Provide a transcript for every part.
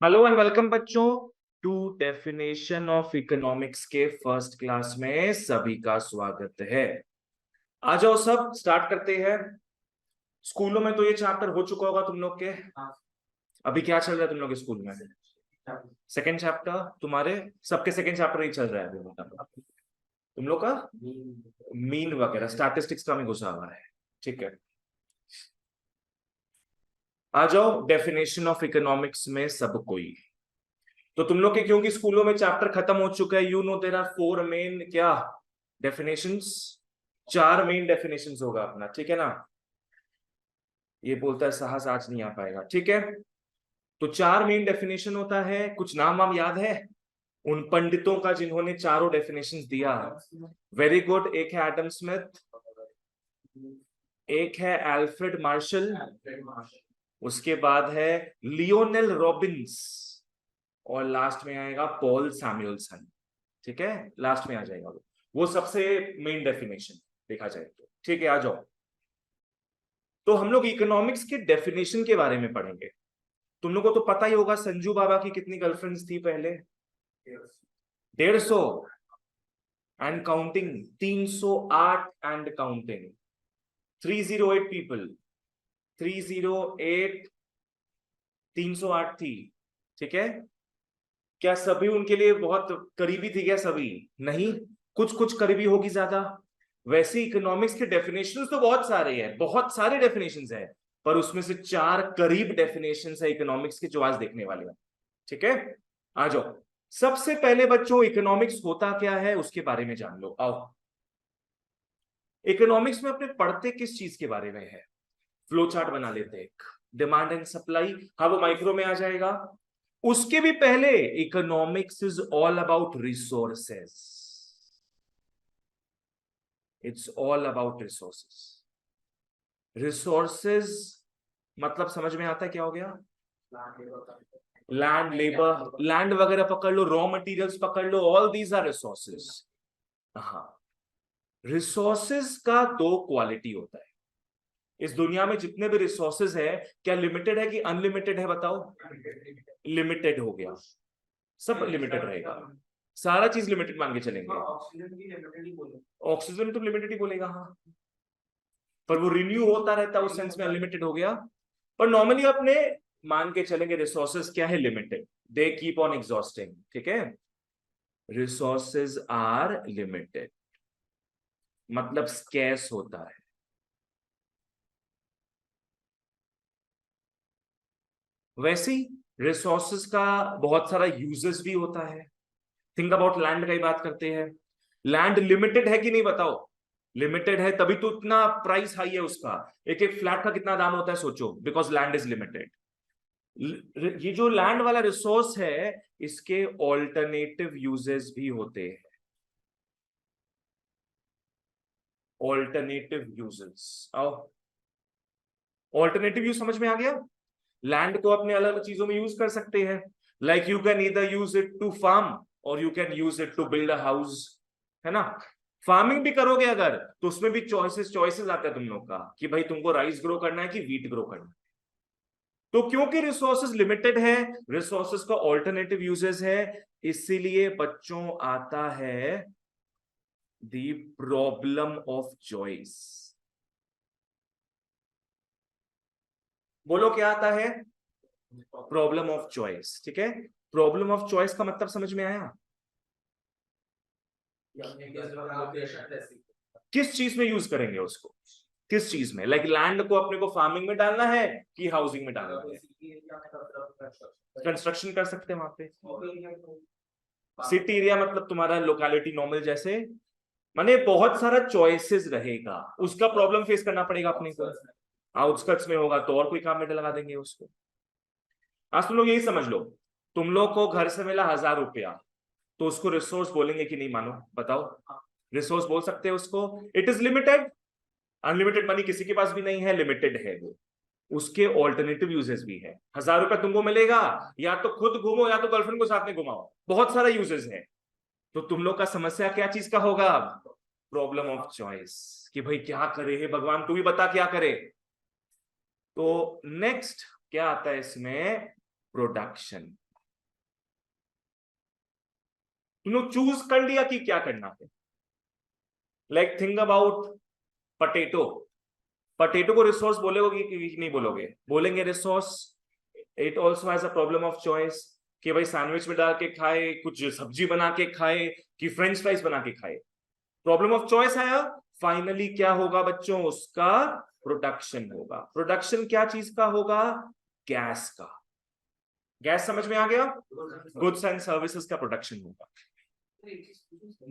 Hello and welcome बच्चों to definition of economics के first class में सभी का स्वागत है। आ जाओ सब स्टार्ट करते हैं। स्कूलों में तो ये चैप्टर हो चुका होगा तुम लोग के। अभी क्या चल रहा है तुम लोग के स्कूल में? सेकंड चैप्टर तुम्हारे सबके सेकंड चैप्टर ही चल रहा है अभी, मतलब तुम लोग का मीन वगैरह स्टैटिस्टिक्स का में घुसा हुआ है। ठीक है, आ जाओ डेफिनेशन ऑफ इकोनॉमिक्स में सब कोई। तो तुम लोग के क्योंकि स्कूलों में चैप्टर खत्म हो चुका है, you know there are four main क्या डेफिनेशंस। चार मेन डेफिनेशंस होगा अपना, ठीक है ना। ये बोलता है साहस आज नहीं आ पाएगा, ठीक है। तो चार मेन डेफिनेशन होता है। कुछ नाम वाम याद है उन पंडितों का जिन्होंने चारों डेफिनेशंस दिया? Very good. एक है एडम स्मिथ, एक है अल्फ्रेड मार्शल, उसके बाद है लियोनेल रॉबिन्स, और लास्ट में आएगा पॉल सैमुअलसन। ठीक है, लास्ट में आ जाएगा वो सबसे मेन डेफिनेशन देखा जाए तो। ठीक है, आ जाओ। तो हम लोग इकोनॉमिक्स के डेफिनेशन के बारे में पढ़ेंगे। तुम लोगों को तो पता ही होगा संजू बाबा की कितनी गर्लफ्रेंड्स थी पहले? 150 and counting. 308 and counting. 308 people. 308, 308 थी। ठीक है, क्या सभी उनके लिए बहुत करीबी थी? क्या सभी नहीं, कुछ कुछ करीबी होगी ज्यादा। वैसे इकोनॉमिक्स के डेफिनेशंस तो बहुत सारे हैं, बहुत सारे डेफिनेशंस हैं, पर उसमें से चार करीब डेफिनेशंस है इकोनॉमिक्स के जो आज देखने वाले हैं। ठीक है, आ जाओ। सबसे पहले बच्चों इकोनॉमिक्स होता क्या है उसके बारे में जान लो, आओ। इकोनॉमिक्स में अपने पढ़ते किस चीज के बारे में है? फ्लो चार्ट बना लेते हैं, डिमांड एंड सप्लाई। हाँ, वो माइक्रो में आ जाएगा। उसके भी पहले economics is all about resources. It's all about resources. Resources मतलब समझ में आता है क्या हो गया? लैंड, लेबर, लैंड वगैरह पकड़ लो, रॉ मटेरियल्स पकड़ लो, ऑल दीज आर रिसोर्सेज। हाँ, रिसोर्सेज का दो क्वालिटी होता है। इस दुनिया में जितने भी रिसोर्सेज है, क्या लिमिटेड है कि अनलिमिटेड है? बताओ। लिमिटेड हो गया, सब लिमिटेड रहेगा, सारा चीज लिमिटेड मान के चलेंगे। ऑक्सीजन तो लिमिटेड ही बोलेगा, हाँ, पर वो रिन्यू होता रहता है, उस सेंस में अनलिमिटेड हो गया। पर नॉर्मली अपने मान के चलेंगे रिसोर्सेज क्या है? Limited. They keep on exhausting. ठीक है, रिसोर्सेज आर लिमिटेड मतलब स्कैर्स होता है। वैसे ही रिसोर्सेज का बहुत सारा यूजेस भी होता है। थिंक अबाउट लैंड का ही बात करते हैं। लैंड लिमिटेड है कि नहीं बताओ? लिमिटेड है, तभी तो इतना प्राइस हाई है उसका। एक एक फ्लैट का कितना दाम होता है सोचो, बिकॉज लैंड इज लिमिटेड। ये जो लैंड वाला रिसोर्स है, इसके ऑल्टरनेटिव यूजेस भी होते हैं। ऑल्टरनेटिव यूजेस, आओ। ऑल्टरनेटिव यूज समझ में आ गया? लैंड को अपने अलग अलग चीजों में यूज कर सकते हैं। Like you can either use it to farm और you can use it to build a house, है ना। फार्मिंग भी करोगे अगर तो उसमें भी चॉइसेस चॉइसेस आते हैं तुम लोग का कि भाई तुमको राइस ग्रो करना है कि वीट ग्रो करना है। तो क्योंकि रिसोर्सेज लिमिटेड है, रिसोर्सेज का ऑल्टरनेटिव यूजेस है, इसीलिए बच्चों आता है द प्रॉब्लम ऑफ चॉइस। बोलो क्या आता है? Problem of choice. ठीक है, प्रॉब्लम ऑफ चॉइस का मतलब समझ में आया? किस चीज में यूज करेंगे उसको? किस चीज में? लाइक लैंड को अपने को फार्मिंग में डालना है कि हाउसिंग में डालना है? कंस्ट्रक्शन कर सकते हैं वहां पे। सिटी एरिया मतलब तुम्हारा लोकेलिटी नॉर्मल जैसे, माने बहुत सारा चॉइसेस रहेगा, उसका प्रॉब्लम फेस करना पड़ेगा अपने को। आउटस्कर्ट्स में होगा तो और कोई काम में लगा देंगे उसको। आज तुम लोग यही समझ लो, तुम लोग को घर से मिला 1000 रुपया, तो उसको रिसोर्स बोलेंगे कि नहीं? मानो बताओ, रिसोर्स बोल सकते हैं उसको। It is limited. Unlimited money किसी के पास भी नहीं है, लिमिटेड है वो। उसके ऑल्टरनेटिव यूजेस भी है। 1000 रुपया तुमको मिलेगा, या तो खुद घूमो या तो गर्लफ्रेंड को साथ में घुमाओ, बहुत सारा यूजेस है। तो तुम लोग का समस्या क्या चीज का होगा? प्रॉब्लम ऑफ चॉइस, कि भाई क्या करे हे भगवान, तू भी बता क्या करे। तो नेक्स्ट क्या आता है इसमें? प्रोडक्शन। तुम लोग चूज कर लिया कि क्या करना है। Like think about potato. Potato को रिसोर्स बोलोगे कि नहीं बोलोगे? बोलेंगे resource. It also has a problem of choice कि भाई सैंडविच में डाल के खाए, कुछ सब्जी बना के खाए, कि फ्रेंच फ्राइज बना के खाए। प्रॉब्लम ऑफ चॉइस आया। फाइनली क्या होगा बच्चों? उसका प्रोडक्शन होगा। प्रोडक्शन क्या चीज का होगा? गैस का। गैस समझ में आ गया? गुड्स एंड सर्विसेज का प्रोडक्शन होगा।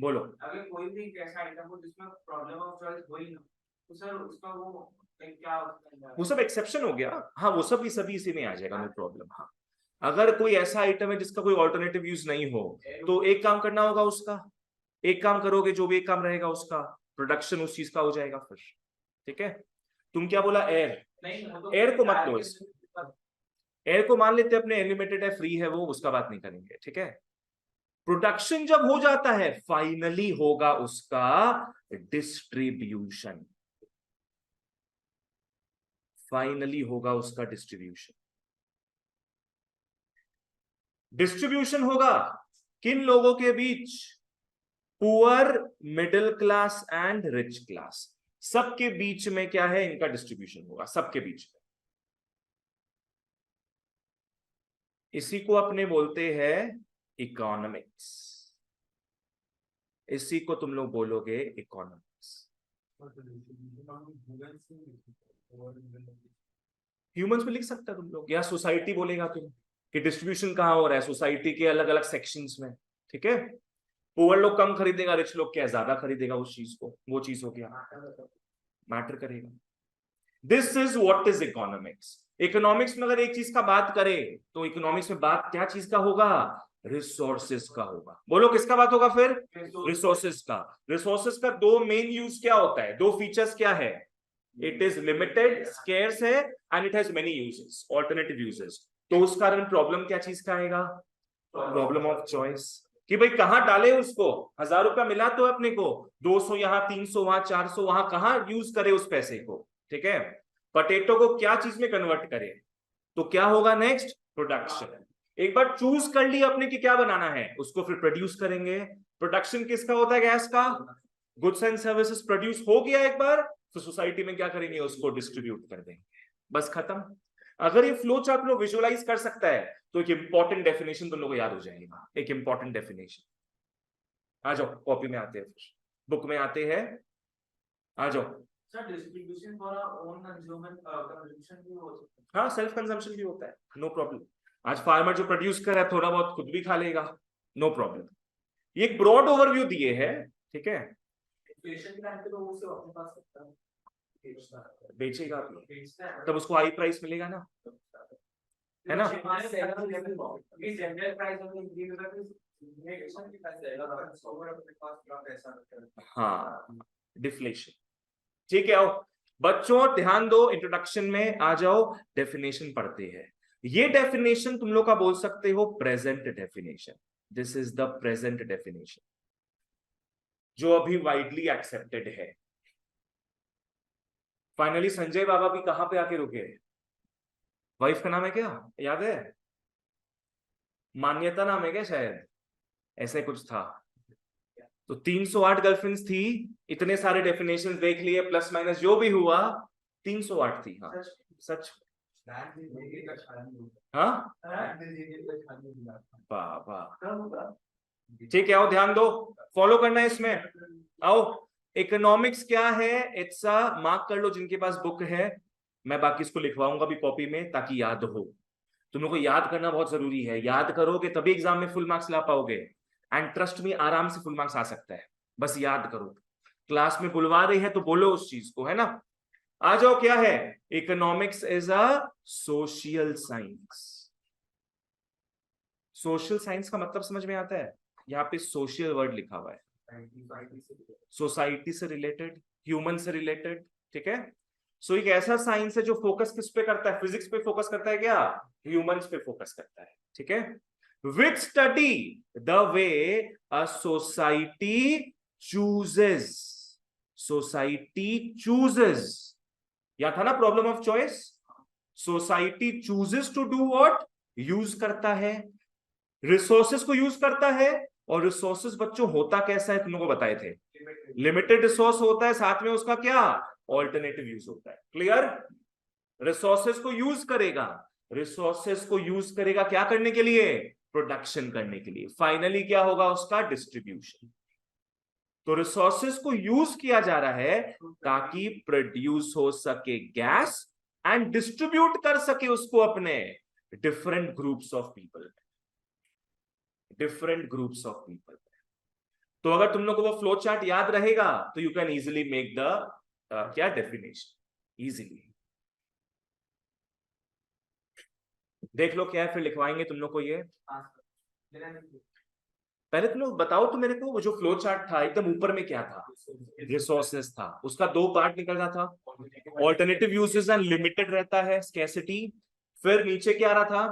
बोलो। अगर कोई भी ऐसा आइटम हो जिसमें प्रॉब्लम ऑफ चॉइस हो ही ना, तो सर उसका वो सब एक्सेप्शन हो गया। हाँ, वो सब सभी इसी में आ जाएगा, नो प्रॉब्लम। हाँ, अगर कोई ऐसा आइटम है जिसका कोई ऑल्टरनेटिव यूज नहीं हो, तो एक काम करना होगा उसका। एक काम करोगे, जो भी एक काम रहेगा उसका प्रोडक्शन उस चीज का हो जाएगा फिर। ठीक है। तुम क्या बोला? एयर। एयर को मत लो, इस एयर को मान लेते अपने अनलिमिटेड है, फ्री है वो, उसका बात नहीं करेंगे। ठीक है। प्रोडक्शन जब हो जाता है, फाइनली होगा उसका डिस्ट्रीब्यूशन। फाइनली होगा उसका डिस्ट्रीब्यूशन। डिस्ट्रीब्यूशन होगा किन लोगों के बीच? Poor, middle class and rich class. सबके बीच में क्या है? इनका डिस्ट्रीब्यूशन होगा, सबके बीच में। इसी को अपने बोलते हैं इकोनॉमिक्स। इसी को तुम लोग बोलोगे इकोनॉमिक्स। ह्यूमंस में लिख सकता तुम लोग, या सोसाइटी बोलेगा तुम कि डिस्ट्रीब्यूशन कहां हो रहा है सोसाइटी के अलग अलग सेक्शंस में। ठीक है। पुअर लोग कम खरीदेगा, रिच लोग क्या ज्यादा खरीदेगा उस चीज को, वो चीज हो गया। मैटर करेगा। This is what is economics. Economics में अगर एक चीज का बात करें, तो इकोनॉमिक्स में बात क्या चीज का होगा? रिसोर्सेज का होगा। बोलो किसका बात होगा फिर? रिसोर्सेज का। रिसोर्सेज का दो मेन यूज क्या होता है? दो फीचर्स क्या है? इट इज लिमिटेड, स्केर्स है, and it has many uses, alternative uses. तो उस कारण प्रॉब्लम क्या चीज का आएगा? Problem of choice. कि भाई कहां डाले उसको? 1000 रुपया मिला तो अपने को, 200 यहां, 300 वहां, 400 वहां, कहां यूज करे उस पैसे को? ठीक है। पटेटो को क्या चीज में कन्वर्ट करे? तो क्या होगा नेक्स्ट? प्रोडक्शन। एक बार चूज कर लिया अपने कि क्या बनाना है, उसको फिर प्रोड्यूस करेंगे। प्रोडक्शन किसका होता है? गैस का। गुड्स एंड सर्विसेज प्रोड्यूस हो गया एक बार, तो सोसाइटी में क्या करेंगे? उसको डिस्ट्रीब्यूट कर देंगे। बस खत्म। अगर ये फ्लो चार्ट लोग विजुअलाइज कर सकता है, तो एक इंपॉर्टेंट डेफिनेशन तुम लोग को याद हो जाएगा। एक इंपॉर्टेंट डेफिनेशन। आ जाओ, कॉपी में आते हैं, फिर बुक में आते हैं। आ जाओ। Sir distribution for own consumption भी हो सकता है। हाँ, सेल्फ कंजम्पशन भी होता है, नो प्रॉब्लम। आज फार्मर जो प्रोड्यूस कर रहा है, थोड़ा बहुत खुद भी खा लेगा, नो प्रॉब्लम। ये एक ब्रॉड ओवरव्यू दिए है। ठीक है। इन्फ्लेशन के टाइम पे तो वो उसे अपने पास सकता है, बेचेगा, बेचता है, तब उसको हाई प्राइस मिलेगा ना, है ना? ये जनरल प्राइस में इंक्रीज होता है, इन्फ्लेशन के पास जाएगा, ओवर अपने पास का पैसा रखता है। हाँ, डिफ्लेशन। ठीक है। आओ बच्चों, ध्यान दो, इंट्रोडक्शन में आ जाओ, डेफिनेशन पढ़ते हैं। ये डेफिनेशन तुम लोग का बोल सकते हो present definition. This is the present definition जो अभी वाइडली एक्सेप्टेड है। फाइनली संजय बाबा भी कहां पे आके रुके? वाइफ का नाम है क्या, याद है? मान्यता नाम है क्या शायद, ऐसे कुछ था। तो 308 गर्लफ्रेंड्स थी, इतने सारे डेफिनेशंस देख लिए, प्लस माइनस जो भी हुआ 308 थी। हाँ सच। हाँ वाह। ठीक है, आओ ध्यान दो, फॉलो करना है इसमें। आओ, इकोनॉमिक्स क्या है? इट्स अ, मार्क कर लो जिनके पास बुक है, मैं बाकी इसको लिखवाऊंगा भी कॉपी में ताकि याद हो। तुम लोग को याद करना बहुत जरूरी है, याद करोगे तभी एग्जाम में फुल मार्क्स ला पाओगे। एंड ट्रस्ट में आराम से फुल मार्क्स आ सकता है, बस याद करो। क्लास में बुलवा रही है तो बोलो उस चीज को, है ना? आ जाओ, क्या है? Economics is a social science. Social science का मतलब समझ में आता है? यहाँ पे सोशल वर्ड लिखा हुआ है, सोसाइटी से रिलेटेड, ह्यूमन से रिलेटेड। ठीक है। सो एक ऐसा साइंस है जो फोकस किस पे करता है? फिजिक्स पे फोकस करता है क्या? ह्यूमंस पे फोकस करता है। ठीक है। Which study the way a society chooses. Society chooses, या था ना problem of choice. Society chooses to do what? Use करता है, रिसोर्सेस को यूज करता है, और रिसोर्सेज बच्चों होता कैसा है तुम लोगों को बताए थे, लिमिटेड रिसोर्स होता है, साथ में उसका क्या ऑल्टरनेटिव यूज होता है। क्लियर? रिसोर्सेज को यूज करेगा, रिसोर्सेज को यूज करेगा क्या करने के लिए, प्रोडक्शन करने के लिए। फाइनली क्या होगा उसका डिस्ट्रीब्यूशन। तो रिसोर्सेज को यूज किया जा रहा है ताकि प्रोड्यूस हो सके गैस एंड डिस्ट्रीब्यूट कर सके उसको अपने different groups of people, different groups of people. तो अगर तुम लोग को वो फ्लो चार्ट याद रहेगा तो you can easily make the क्या डेफिनेशन, इजीली देख लो क्या है, फिर लिखवाएंगे तुम लोग को ये। पहले तुम लोग बताओ तो मेरे को, वो जो फ्लो चार्ट था एकदम ऊपर में क्या था, रिसोर्सेज था, उसका दो पार्ट निकल रहा था, ऑल्टरनेटिव यूजेस एंड लिमिटेड रहता है, स्कैसिटी। फिर नीचे क्या आ रहा था,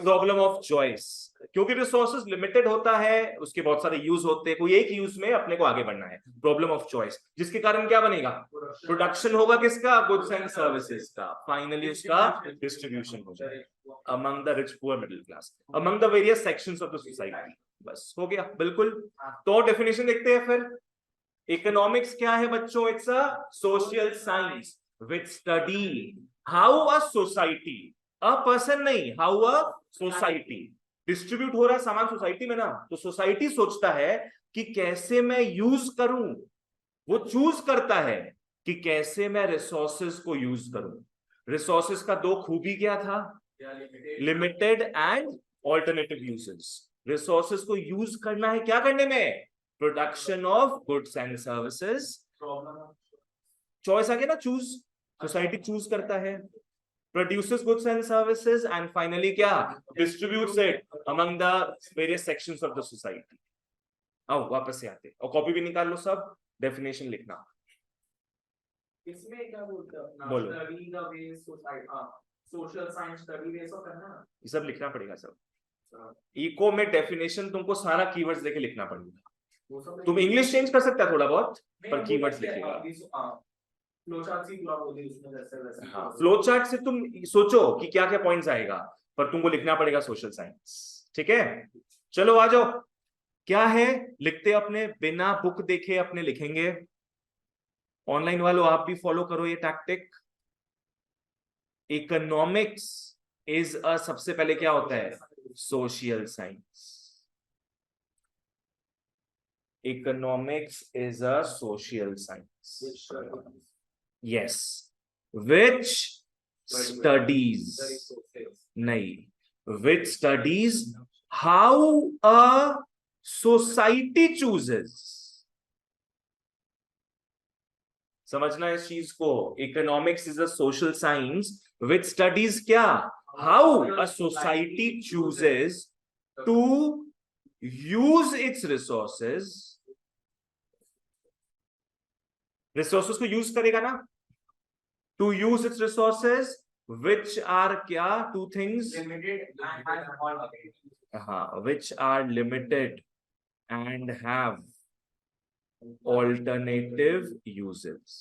प्रॉब्लम ऑफ चॉइस, क्योंकि रिसोर्सेज लिमिटेड होता है, उसके बहुत सारे यूज होते हैं, कोई एक यूज में अपने को आगे बढ़ना है, प्रॉब्लम ऑफ चॉइस, जिसके कारण क्या बनेगा, प्रोडक्शन होगा किसका, गुड्स एंड सर्विसेज का, फाइनली उसका डिस्ट्रीब्यूशन हो जाएगा among the rich poor middle class, among the various sections of the society. बस हो गया बिल्कुल। तो डेफिनेशन देखते हैं फिर। इकोनॉमिक्स क्या है बच्चों, it's a social science which study how a society, a person नहीं, हाउ अ सोसाइटी, डिस्ट्रीब्यूट हो रहा है सामान सोसाइटी में ना, तो सोसाइटी सोचता है कि कैसे मैं यूज करूं, वो चूज करता है कि कैसे मैं रिसोर्सेज को यूज करूं। रिसोर्सेज का दो खूबी क्या था, limited and alternative uses. Resources को यूज करना है क्या करने में, production of goods and services. Choice आ गया ना, चूज, सोसाइटी चूज करता है, produces goods and services and finally क्या, distributes it among the various sections of the society। आओ वापस से आते और कॉपी भी निकाल लो सब, डेफिनेशन लिखना। इसमें क्या बोलते हैं, बोलो। Study the way society, social science study way, सब करना है, ये सब लिखना पड़ेगा सब। इको में डेफिनेशन तुमको सारा कीवर्ड्स देके लिखना पड़ेगा। तुम इंग्लिश चेंज कर सकता है थोड़ा बहुत, पर कीवर्ड्स लिखेगा। फ्लो चार्ट ही पूरा बोल दी उसमें, जैसे वैसे। हाँ, फ्लो चार्ट से तुम सोचो कि क्या क्या पॉइंट्स आएगा, पर तुमको लिखना पड़ेगा सोशल साइंस। ठीक है, चलो आ जाओ, क्या है लिखते अपने, बिना बुक देखे अपने लिखेंगे। ऑनलाइन वालों आप भी फॉलो करो ये टैक्टिक। इकोनॉमिक्स इज अ, सबसे पहले क्या होता है, social science. Economics is a social science, yes, which studies, नहीं, which studies how a society chooses। समझना इस चीज को, economics is a social science which studies क्या, how a society chooses to use its resources. Resources को use करेगा ना, to use its resources which are क्या, two things, which are limited and have alternative uses,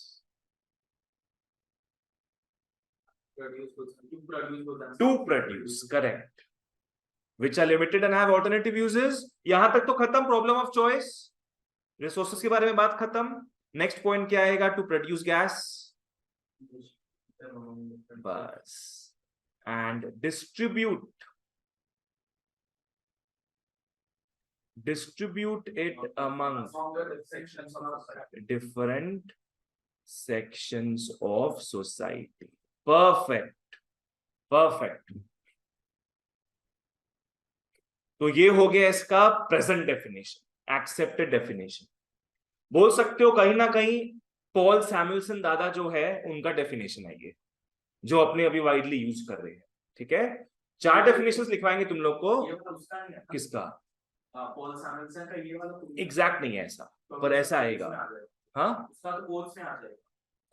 to produce, correct, which are limited and have alternative uses। यहां तक तो खत्म, problem of choice, resources के बारे में बात खत्म। नेक्स्ट पॉइंट क्या आएगा, टू प्रोड्यूस गैस, बस, and distribute it among different sections of society। perfect, perfect। तो ये हो गया इसका प्रेजेंट डेफिनेशन, एक्सेप्टेड डेफिनेशन। बोल सकते हो कहीं ना कहीं पॉल सैमुअलसन दादा जो है उनका डेफिनेशन है ये, जो अपने अभी वाइडली यूज कर रहे हैं। ठीक है, 4 डेफिनेशंस लिखवाएंगे तुम लोग को। किसका, पॉल सैमुअलसन का ये वाला एग्जैक्ट नहीं है ऐसा, पर ऐसा आएगा। हाँ, कोर्स में आ जाएगा,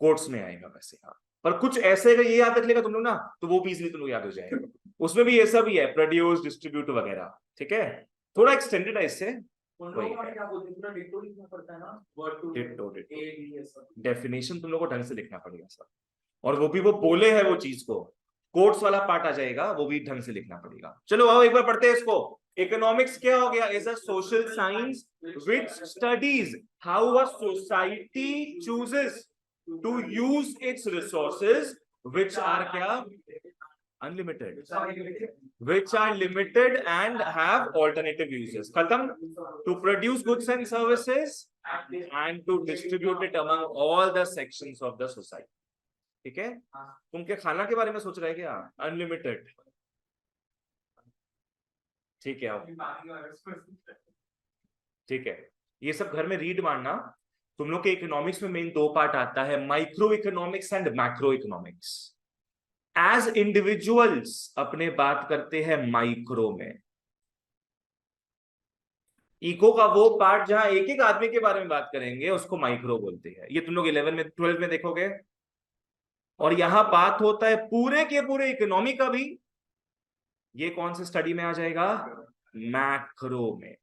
कोर्ट्स में आएगा वैसे। हाँ, पर कुछ ऐसे ये याद रख लेगा तुम लोग ना, तो वो भी इजीली तुम लोग याद हो जाएगा। उसमें भी ऐसा भी है, प्रोड्यूस, डिस्ट्रीब्यूट वगैरह। ठीक है, थोड़ा एक्सटेंडेड है इससे, डेफिनेशन तुम लोग को ढंग से लिखना पड़ेगा सर, और वो भी वो बोले है वो चीज को, कोट्स वाला पार्ट आ जाएगा, वो भी ढंग से लिखना पड़ेगा। चलो आओ एक बार पढ़ते हैं इसको। इकोनॉमिक्स क्या हो गया? Is a social science which studies how a society chooses to use its resources which are क्या? Unlimited, which are limited and have alternative uses. खत्म? To produce goods and services and to distribute it among all the sections of the society. ठीक है? तुम क्या खाना के बारे में सोच रहे हैं क्या? अनलिमिटेड। ठीक है, ठीक है, ये सब घर में रीड मारना। तुम लोग के इकोनॉमिक्स में मेन दो पार्ट आता है, micro economics and macro economics. As individuals अपने बात करते हैं माइक्रो में। इको का वो पार्ट जहां एक एक आदमी के बारे में बात करेंगे उसको माइक्रो बोलते हैं। ये तुम लोग 11 में 12 में देखोगे। और यहां बात होता है पूरे के पूरे इकोनॉमी का भी। ये कौन से स्टडी में आ जाएगा? मैक्रो में।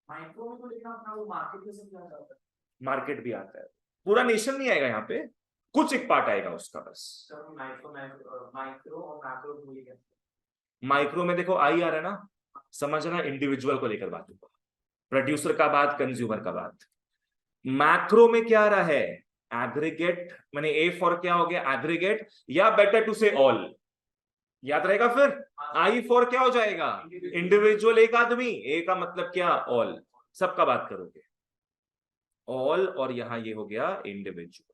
माइक्रो में तो लिखना अपना वो मार्केट में समझा जाता है। मार्केट भी आता है, पूरा नेशन नहीं आएगा यहाँ पे, कुछ एक पार्ट आएगा उसका बस। माइक्रो और मैक्रो भूल गए। माइक्रो में देखो आई आ रहा है ना, समझना, इंडिविजुअल को लेकर बात होगा, प्रोड्यूसर का बात, कंज्यूमर का बात। मैक्रो में क्या आ रहा है? एग्रीगेट, माने ए फॉर क्या हो गया? एग्रीगेट, या बेटर टू से ऑल। याद रहेगा फिर? आई फॉर क्या हो जाएगा? इंडिविजुअल, एक आदमी। ए का मतलब क्या? ऑल, सबका बात करोगे ऑल। और यहां ये हो गया इंडिविजुअल।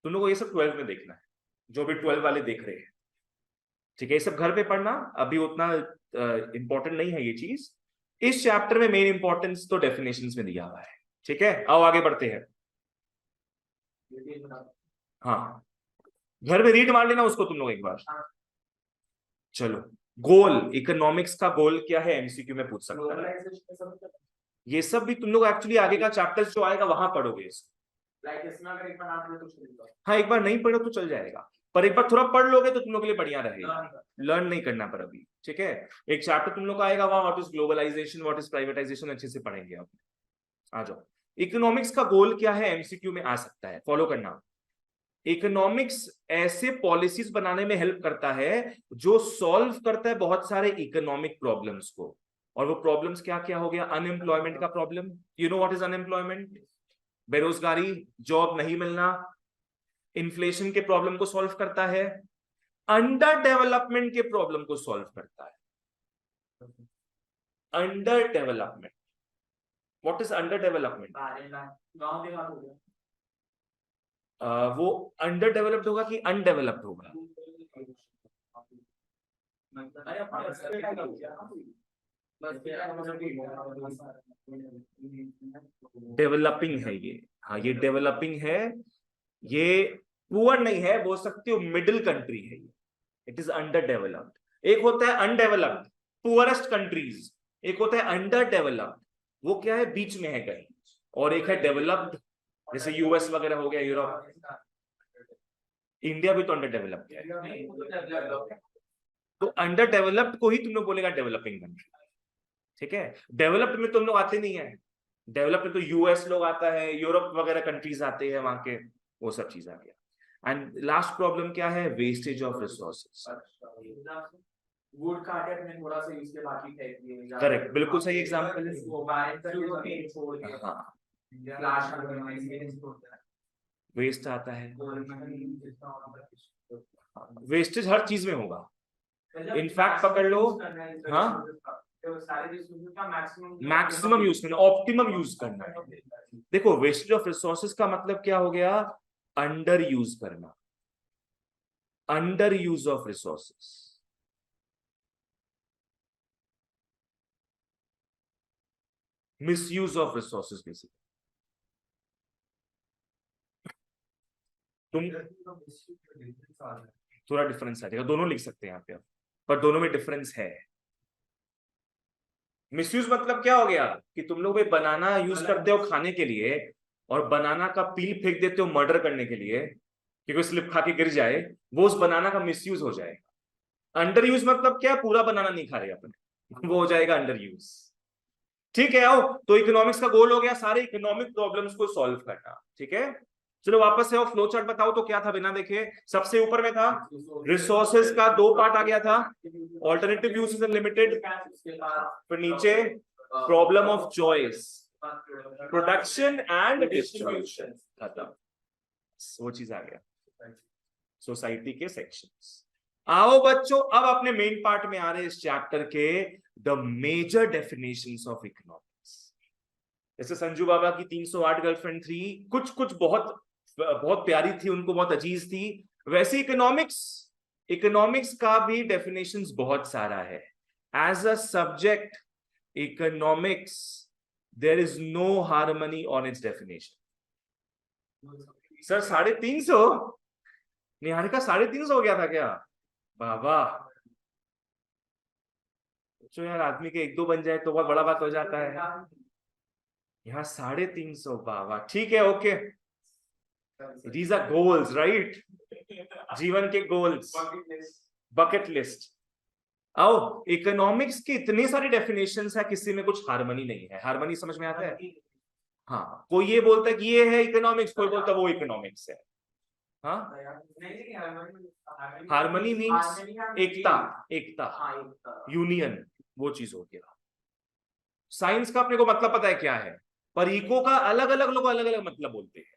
तुम लोगों को ये सब 12 में देखना है, जो भी 12 वाले देख रहे हैं। ठीक है, ये सब घर पे पढ़ना, अभी उतना इंपॉर्टेंट नहीं है ये चीज। इस चैप्टर में मेन इंपॉर्टेंस तो डेफिनेशंस में दिया हुआ है। ठीक है, आओ आगे बढ़ते हैं। हाँ, घर में रीड मार लेना उसको तुम लोग एक बार। चलो, गोल, इकोनॉमिक्स का गोल क्या है? एमसीक्यू में पूछ सकता है। ये सब भी तुम लोग एक्चुअली आगे का चैप्टर जो आएगा वहां पढ़ोगे इसको। हाँ, एक बार नहीं पढ़ो तो चल जाएगा, पर एक बार थोड़ा पढ़ लोगे तो तुम लोग के लिए बढ़िया रहेगा। लर्न नहीं करना पर अभी। ठीक है, एक चैप्टर तुम लोग का आएगा वहां, what is globalisation, what is privatisation, अच्छे से पढ़ेंगे आप। आ जाओ, इकोनॉमिक्स का गोल क्या है? एमसीक्यू में आ सकता है, फॉलो करना। इकोनॉमिक्स ऐसे पॉलिसीज बनाने में हेल्प करता है जो सॉल्व करता है बहुत सारे इकोनॉमिक प्रॉब्लम्स को। और वो प्रॉब्लम्स क्या क्या हो गया? अनएम्प्लॉयमेंट का problem, you know what is unemployment? बेरोजगारी, जॉब नहीं मिलना। इन्फ्लेशन के प्रॉब्लम को सॉल्व करता है। अंडर डेवलपमेंट के प्रॉब्लम को सॉल्व करता है। Under development, what is under development? गांव देहात हो गया। वो अंडर डेवलप्ड होगा कि अनडेवलप्ड होगा? डेवलपिंग है ये। हाँ, ये डेवलपिंग है, ये पुअर नहीं है, बोल सकते हो मिडिल कंट्री है ये। It is under developed. एक होता है अनडेवलप्ड, पुअरेस्ट कंट्रीज। एक होता है अंडर डेवलप्ड, वो क्या है? बीच में है कहीं। और एक है डेवलप्ड, जैसे यूएस वगैरह हो गया, यूरोप। इंडिया भी तो अंडर डेवलप्ड है। तो अंडर डेवलप्ड को ही तुम लोग बोलेगा डेवलपिंग कंट्री। ठीक है, डेवलप्ड में तुम लोग आते नहीं है। डेवलप्ड में तो यूएस लोग आता है, यूरोप वगैरह कंट्रीज आते हैं वहां के, वो सब चीज आ गया। एंड लास्ट प्रॉब्लम क्या है? Wastage of resources. वुड काटे में थोड़ा सा यूज के बाकी फेंक दिए। करेक्ट, बिल्कुल सही एग्जांपल है। वो बाहर करके छोड़ के हाँ, फ्लैश करके वेस्ट आता है। वेस्टेज हर चीज में होगा, इनफैक्ट पकड़ लो। हाँ, मैक्सिमम यूज करना, ऑप्टिमम यूज करना है। देखो, वेस्टेज ऑफ रिसोर्सेज का मतलब क्या हो गया? अंडर यूज करना, under use of resources. Misuse of resources basically. तुम थोड़ा डिफरेंस आ जाएगा, दोनों लिख सकते हैं यहाँ पे, पर दोनों में डिफरेंस है। मिसयूज मतलब क्या हो गया कि तुम लोग बनाना यूज करते हो खाने के लिए, और बनाना का पील फेंक देते हो मर्डर करने के लिए कि कोई स्लिप खा के गिर जाए, वो उस बनाना का मिसयूज हो जाएगा। अंडर यूज मतलब क्या? पूरा बनाना नहीं खा रहे अपने, वो हो जाएगा अंडर यूज। ठीक है, आओ, तो इकोनॉमिक्स का गोल हो गया सारे इकोनॉमिक प्रॉब्लम्स को सॉल्व करना। ठीक है, चलो वापस से आओ, फ्लो चार्ट बताओ तो क्या था बिना देखे। सबसे ऊपर में था रिसोर्सेज का 2 पार्ट आ गया था, ऑल्टरनेटिव यूजेस एंड लिमिटेड, फिर नीचे problem of choice, production and distribution, खत्म, वो चीज आ गया, सोसाइटी के सेक्शंस। आओ बच्चों अब अपने मेन पार्ट में आ रहे हैं इस चैप्टर के, the major definitions of economics. जैसे संजू बाबा की 308 गर्लफ्रेंड थी, कुछ कुछ बहुत बहुत प्यारी थी, उनको बहुत अजीज थी, वैसे इकोनॉमिक्स का भी डेफिनेशंस बहुत सारा है। As a subject economics there is no harmony on its definition. Sir 350, Niharika 350 हो गया था क्या बाबा? जो यार आदमी के 1-2 बन जाए तो बहुत बड़ा बात हो जाता है, यहाँ 350 बाबा, ठीक है, okay, these are goals right, जीवन के गोल्स, बकेट लिस्ट। आओ इकोनॉमिक्स की इतनी सारी डेफिनेशंस है, किसी में कुछ हार्मनी नहीं है। हार्मनी समझ में आता है? हाँ, कोई ये बोलता है कि ये है इकोनॉमिक्स, कोई बोलता है वो इकोनॉमिक्स है। हाँ, हार्मनी मीन्स एकता, यूनियन, वो चीज हो गया। साइंस का अपने को मतलब पता है क्या है, पर इको का अलग अलग लोग अलग अलग मतलब बोलते हैं,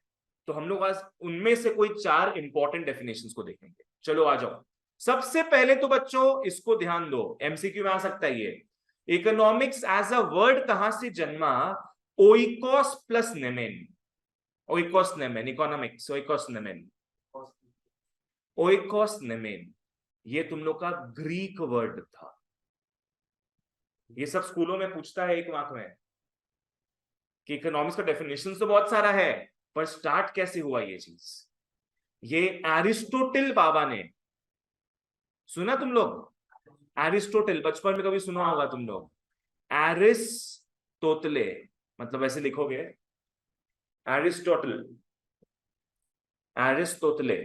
तो हम लोग आज उनमें से कोई 4 इंपॉर्टेंट डेफिनेशंस को देखेंगे। चलो आ जाओ। सबसे पहले तो बच्चों इसको ध्यान दो, एमसीक्यू में आ सकता है ये, इकोनॉमिक्स एज अ वर्ड कहां से जन्मा? Oikos plus नेमेन, oikos नेमेन, economics, oikos नेमेन, oikos नेमेन, ये तुम लोग का ग्रीक वर्ड था। ये सब स्कूलों में पूछता है 1 मार्क में कि इकोनॉमिक्स का डेफिनेशन तो बहुत सारा है, पर स्टार्ट कैसे हुआ ये चीज? ये एरिस्टोटल बाबा ने, सुना तुम लोग? एरिस्टोटल बचपन में कभी सुना होगा तुम लोग, एरिस्टोटले, मतलब ऐसे लिखोगे एरिस्टोटल, एरिस्टोटले,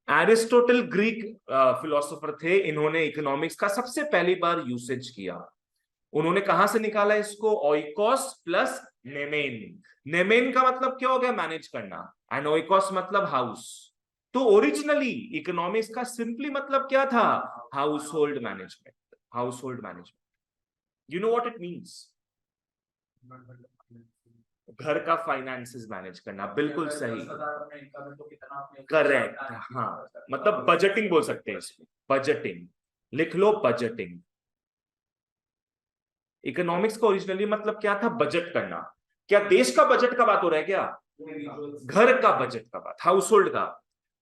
एरिस्टोटल ग्रीक फिलोसोफर थे। इन्होंने इकोनॉमिक्स का सबसे पहली बार यूसेज किया। उन्होंने कहां से निकाला इसको? Oikos plus नेमेन। नेमेन का मतलब क्या हो गया? मैनेज करना, एंड ओइकोस मतलब हाउस। तो ओरिजिनली इकोनॉमिक्स का सिंपली मतलब क्या था? House hold management, house hold management. You know what it means? घर का फाइनेंसेस मैनेज करना, बिल्कुल सही, करेक्ट, हाँ, मतलब बजटिंग बोल सकते हैं इसमें, बजटिंग, लिख लो बजटिंग। इकोनॉमिक्स का ओरिजिनली मतलब क्या था? बजट करना। क्या देश का बजट का बात हो रहा है क्या? घर का बजट का बात, हाउस होल्ड का,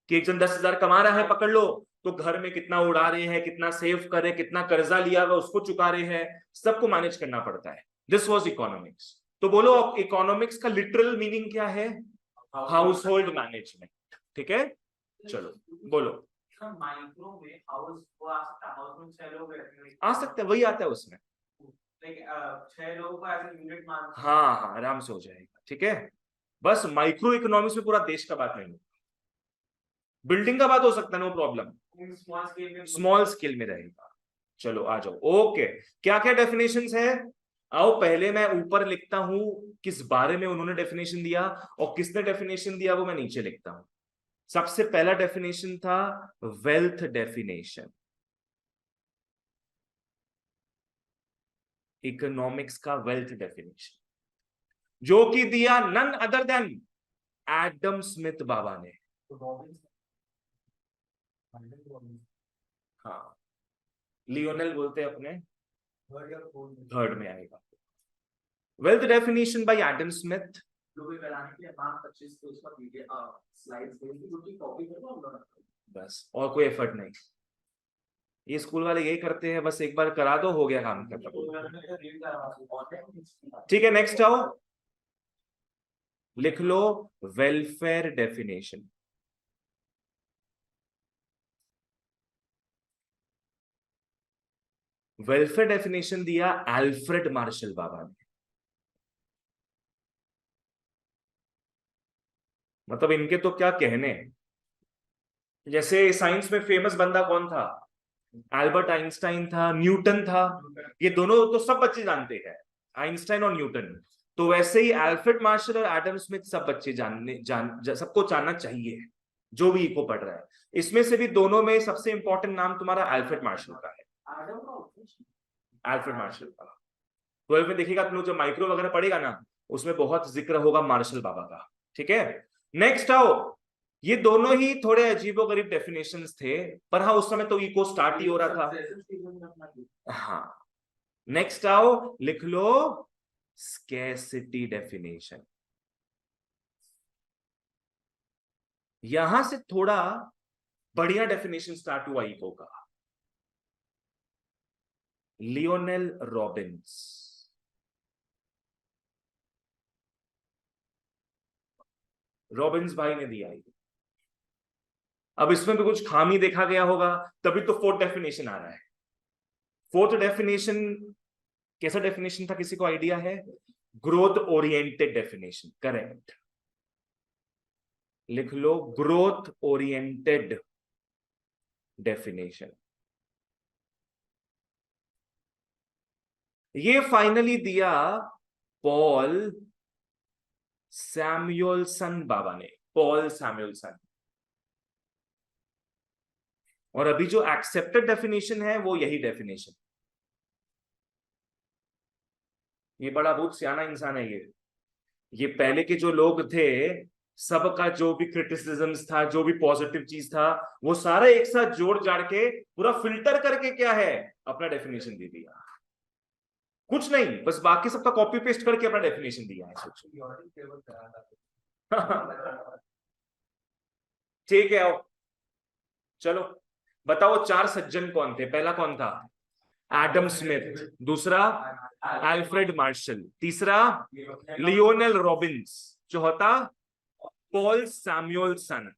कि एक जन 10,000 कमा रहा है, पकड़ लो, तो घर में कितना उड़ा रहे हैं, कितना सेव करे, कितना कर्जा लिया हुआ उसको चुका रहे हैं, सबको मैनेज करना पड़ता है। This was economics. तो बोलो इकोनॉमिक्स का लिटरल मीनिंग क्या है? House hold management. ठीक है, चलो बोलो। माइक्रो में हाउस वो आ सकता है, हाउस में 6 लोग रहते हैं, आ सकते हैं, वही आता है उसमें, 6 लोगों को एज यूनिट मान, हाँ हाँ आराम से हो जाएगा। ठीक है, बस माइक्रो इकोनॉमिक्स में पूरा देश का बात नहीं, बिल्डिंग का बात हो सकता है, नो प्रॉब्लम, स्मॉल स्केल में रहेगा। चलो आ जाओ, ओके। क्या क्या डेफिनेशंस है? आओ पहले मैं ऊपर लिखता हूं किस बारे में उन्होंने डेफिनेशन दिया, और किसने डेफिनेशन दिया वो मैं नीचे लिखता हूं। सबसे पहला डेफिनेशन था वेल्थ डेफिनेशन, इकोनॉमिक्स का वेल्थ डेफिनेशन, जो कि दिया none other than Adam Smith बाबा ने। हाँ, लियोनेल बोलते हैं अपने, थर्ड में आएगा। Wealth definition by Adam Smith. बस और कोई एफर्ट नहीं, ये स्कूल वाले यही करते हैं, बस एक बार करा दो, हो गया काम खत्म। ठीक है, नेक्स्ट आओ, लिख लो वेलफेयर डेफिनेशन। वेलफेयर डेफिनेशन दिया अल्फ्रेड मार्शल बाबा ने। मतलब इनके तो क्या कहने, जैसे साइंस में फेमस बंदा कौन था? एल्बर्ट आइंस्टाइन था, न्यूटन था, ये दोनों तो सब बच्चे जानते हैं, आइंस्टाइन और न्यूटन। तो वैसे ही अल्फ्रेड मार्शल और एडम स्मिथ सब बच्चे सबको जानना चाहिए जो भी इको पढ़ रहा है। इसमें से भी दोनों में सबसे इंपॉर्टेंट नाम तुम्हारा अल्फ्रेड मार्शल का है, अल्फ्रेड मार्शल का। 12 में देखिएगा तुम लोग जो माइक्रो वगैरह पढ़ेगा ना, उसमें बहुत जिक्र होगा मार्शल बाबा का। ठीक है, नेक्स्ट आओ। ये दोनों ही थोड़े अजीबोगरीब डेफिनेशंस थे, पर हाँ उस समय तो इको स्टार्ट ही हो रहा था। हाँ, नेक्स्ट आओ, लिख लो स्कैरसिटी डेफिनेशन। यहां से थोड़ा बढ़िया डेफिनेशन स्टार्ट हुआ इको का। लियोनेल रॉबिन्स, रॉबिन्स भाई ने दिया। अब इसमें भी कुछ खामी देखा गया होगा, तभी तो फोर्थ डेफिनेशन आ रहा है। फोर्थ डेफिनेशन कैसा डेफिनेशन था, किसी को आइडिया है? Growth oriented definition, correct. लिख लो ग्रोथ ओरिएंटेड डेफिनेशन। ये फाइनली दिया पॉल सैमुअलसन बाबा ने, पॉल सैमुअलसन। और अभी जो एक्सेप्टेड डेफिनेशन है वो यही डेफिनेशन। ये बड़ा बहुत सियाना इंसान है ये पहले के जो लोग थे सबका जो भी क्रिटिसिज्म्स था, जो भी पॉजिटिव चीज था, वो सारा एक साथ जोड़ जाड़ के पूरा फिल्टर करके क्या है अपना डेफिनेशन दे दिया। कुछ नहीं, बस बाकी सबका कॉपी पेस्ट करके अपना डेफिनेशन दिया है। ठीक है, आओ चलो बताओ, चार सज्जन कौन थे? पहला कौन था? Adam Smith. दूसरा अल्फ्रेड मार्शल। तीसरा लियोनेल रॉबिन्स। चौथा पॉल सैमुअलसन।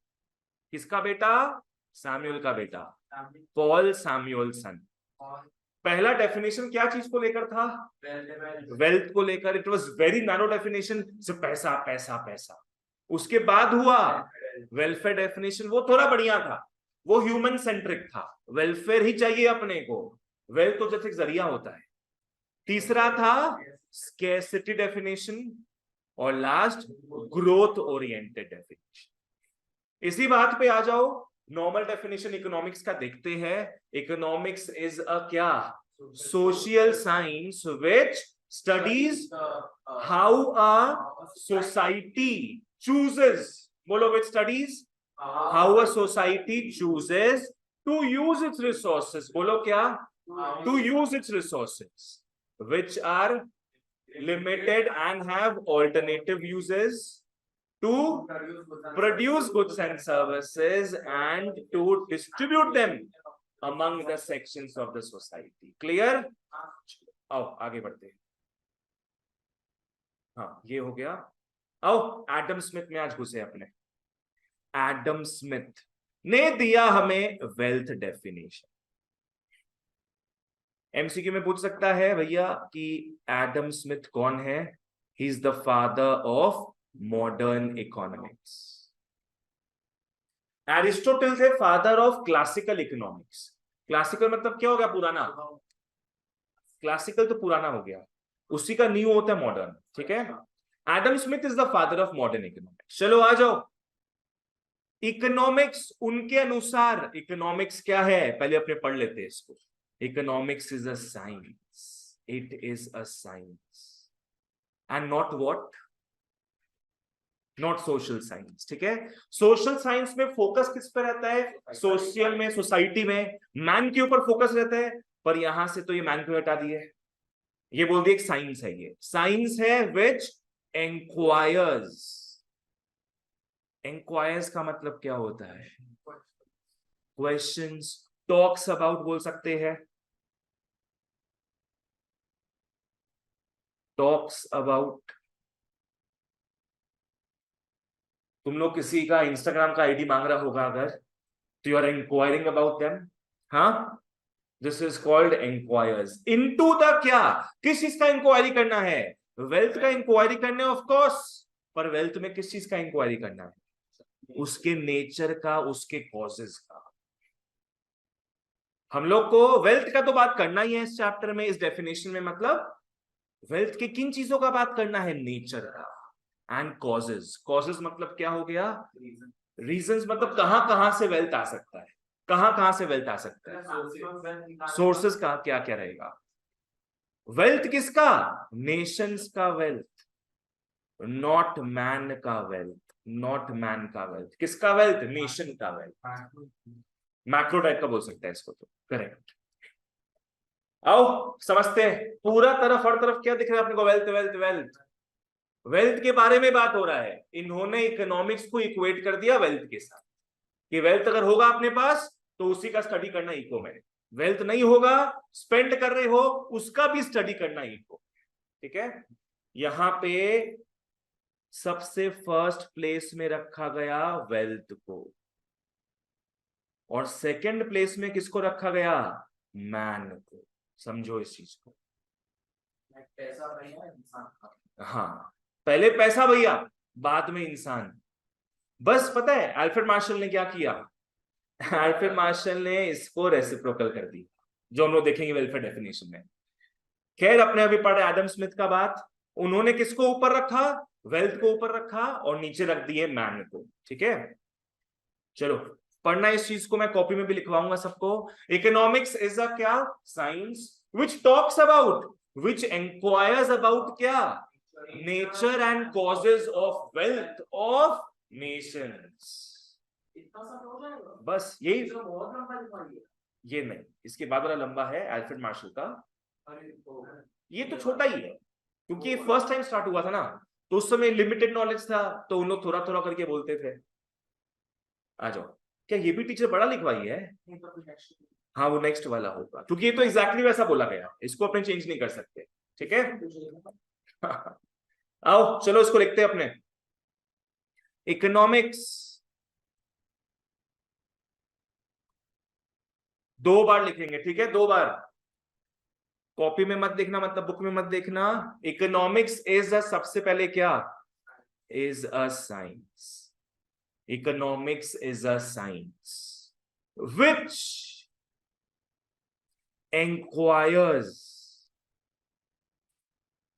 किसका बेटा? सैमुअल का बेटा, पॉल सैमुअलसन। पहला डेफिनेशन क्या चीज को लेकर था? वेल्थ को लेकर। It was very narrow definition, सिर्फ पैसा पैसा पैसा। उसके बाद हुआ वेलफेयर डेफिनेशन, वो थोड़ा बढ़िया था, वो ह्यूमन सेंट्रिक था, वेलफेयर ही चाहिए अपने को, वेल्थ तो जैसे जरिया होता है। तीसरा था स्कैरसिटी डेफिनेशन, और लास्ट ग्रोथ ओरिएंटेड डेफिनेशन। इसी बात पे आ जाओ, नॉर्मल डेफिनेशन इकोनॉमिक्स का देखते हैं। इकोनॉमिक्स इज अ क्या? Social science which studies how a society chooses, बोलो, which studies how a society chooses to use its resources. बोलो क्या? To use its resources which are limited and have alternative uses to produce goods and services and to distribute them among the sections of the society. Clear? आओ आगे बढ़ते हैं। हाँ ये हो गया। आओ एडम स्मिथ में आज घुसे अपने। एडम स्मिथ ने दिया हमें वेल्थ डेफिनेशन। एमसीक्यू में पूछ सकता है भैया कि एडम स्मिथ कौन है? He is the father of modern economics. Aristotle थे father of classical economics. Classical मतलब क्या हो गया? पुराना। क्लासिकल तो पुराना हो गया, उसी का न्यू होता है मॉडर्न। ठीक है, Adam Smith is the father of modern economics. चलो आ जाओ, इकोनॉमिक्स उनके अनुसार इकोनॉमिक्स क्या है पहले अपने पढ़ लेते हैं इसको। Economics is a science. It is a science. And not what? Not social science. ठीक है, सोशल साइंस में फोकस किस पे रहता है? सोशल में, सोसाइटी में मैन के ऊपर फोकस रहता है। पर यहां से तो ये मैन को हटा दिए, ये बोल दिए एक साइंस है। ये साइंस है which enquires. enquires का मतलब क्या होता है? क्वेश्चंस, टॉक्स अबाउट बोल सकते हैं, टॉक्स अबाउट। तुम लोग किसी का इंस्टाग्राम का आईडी मांग रहा होगा अगर, तो you are inquiring about them. हाँ, this is called inquires into the क्या? किस चीज का इंक्वायरी करना है? वेल्थ का इंक्वायरी करना है ऑफ कोर्स, पर वेल्थ में किस चीज का इंक्वायरी करना है? उसके नेचर का, उसके कॉजेस का। हम लोग को वेल्थ का तो बात करना ही है इस चैप्टर में, इस डेफिनेशन में। मतलब वेल्थ के किन चीजों का बात करना है? नेचर का। एंड कॉजेज, कॉजेज मतलब क्या हो गया? रीजंस, मतलब कहां कहां से वेल्थ आ सकता है, कहां कहां से वेल्थ आ सकता है, सोर्सेस का क्या क्या रहेगा। वेल्थ किसका? नेशंस का वेल्थ, नॉट मैन का वेल्थ, नॉट मैन का वेल्थ। किसका वेल्थ? नेशन का वेल्थ। मैक्रो टाइप का बोल सकता है इसको तो, करेक्ट। आओ समझते हैं। पूरा तरफ हर तरफ क्या दिख रहा है अपने को? Wealth wealth wealth. वेल्थ के बारे में बात हो रहा है। इन्होंने इकोनॉमिक्स को इक्वेट कर दिया वेल्थ के साथ, कि वेल्थ अगर होगा अपने पास तो उसी का स्टडी करना इको में, वेल्थ नहीं होगा, स्पेंड कर रहे हो, उसका भी स्टडी करना इको। ठीक है, यहां पे सबसे फर्स्ट प्लेस में रखा गया वेल्थ को, और सेकंड प्लेस में किसको रखा गया? मैन को। समझो इस चीज को। पैसा भैया इंसान का। हाँ, पहले पैसा भैया, बाद में इंसान। बस पता है अल्फ्रेड मार्शल ने क्या किया? अल्फ्रेड मार्शल ने इसको रेसिप्रोकल कर दी, जो हम लोग देखेंगे वेलफेयर डेफिनेशन में। खैर, अपने अभी पढ़े एडम स्मिथ का बात, उन्होंने किसको ऊपर रखा? वेल्थ को ऊपर रखा, और नीचे रख दिए मैन को। ठीक है, चलो पढ़ना इस चीज को, मैं कॉपी में भी लिखवाऊंगा सबको। इकोनॉमिक्स इज अ क्या? Science which talks about, which inquires about क्या? Nature and causes of wealth of nations. इतना सा हो जाएगा? बस यही, इसका बहुत लंबा लिखवाइए। ये नहीं, इसके बाद वाला लंबा है अल्फ्रेड मार्शल का। अरे तो ये तो छोटा ही है, क्योंकि ये फर्स्ट टाइम स्टार्ट हुआ था ना, तो उस समय लिमिटेड नॉलेज था, तो उन लोग थोड़ा थोड़ा करके बोलते थे। आ जाओ। क्या ये भी टीचर बड़ा लिखवाई है? नहीं तो कुछ एक्शन। हाँ, वो नेक्स्ट वाला होगा, क्योंकि ये तो एग्जैक्टली वैसा बोला गया, इसको अपने चेंज नहीं कर सकते। ठीक है आओ चलो इसको लिखते हैं अपने। इकोनॉमिक्स 2 बार लिखेंगे, ठीक है, 2 बार। कॉपी में मत देखना, मतलब बुक में मत देखना। इकोनॉमिक्स इज अ, सबसे पहले क्या? Is a science. Economics is a science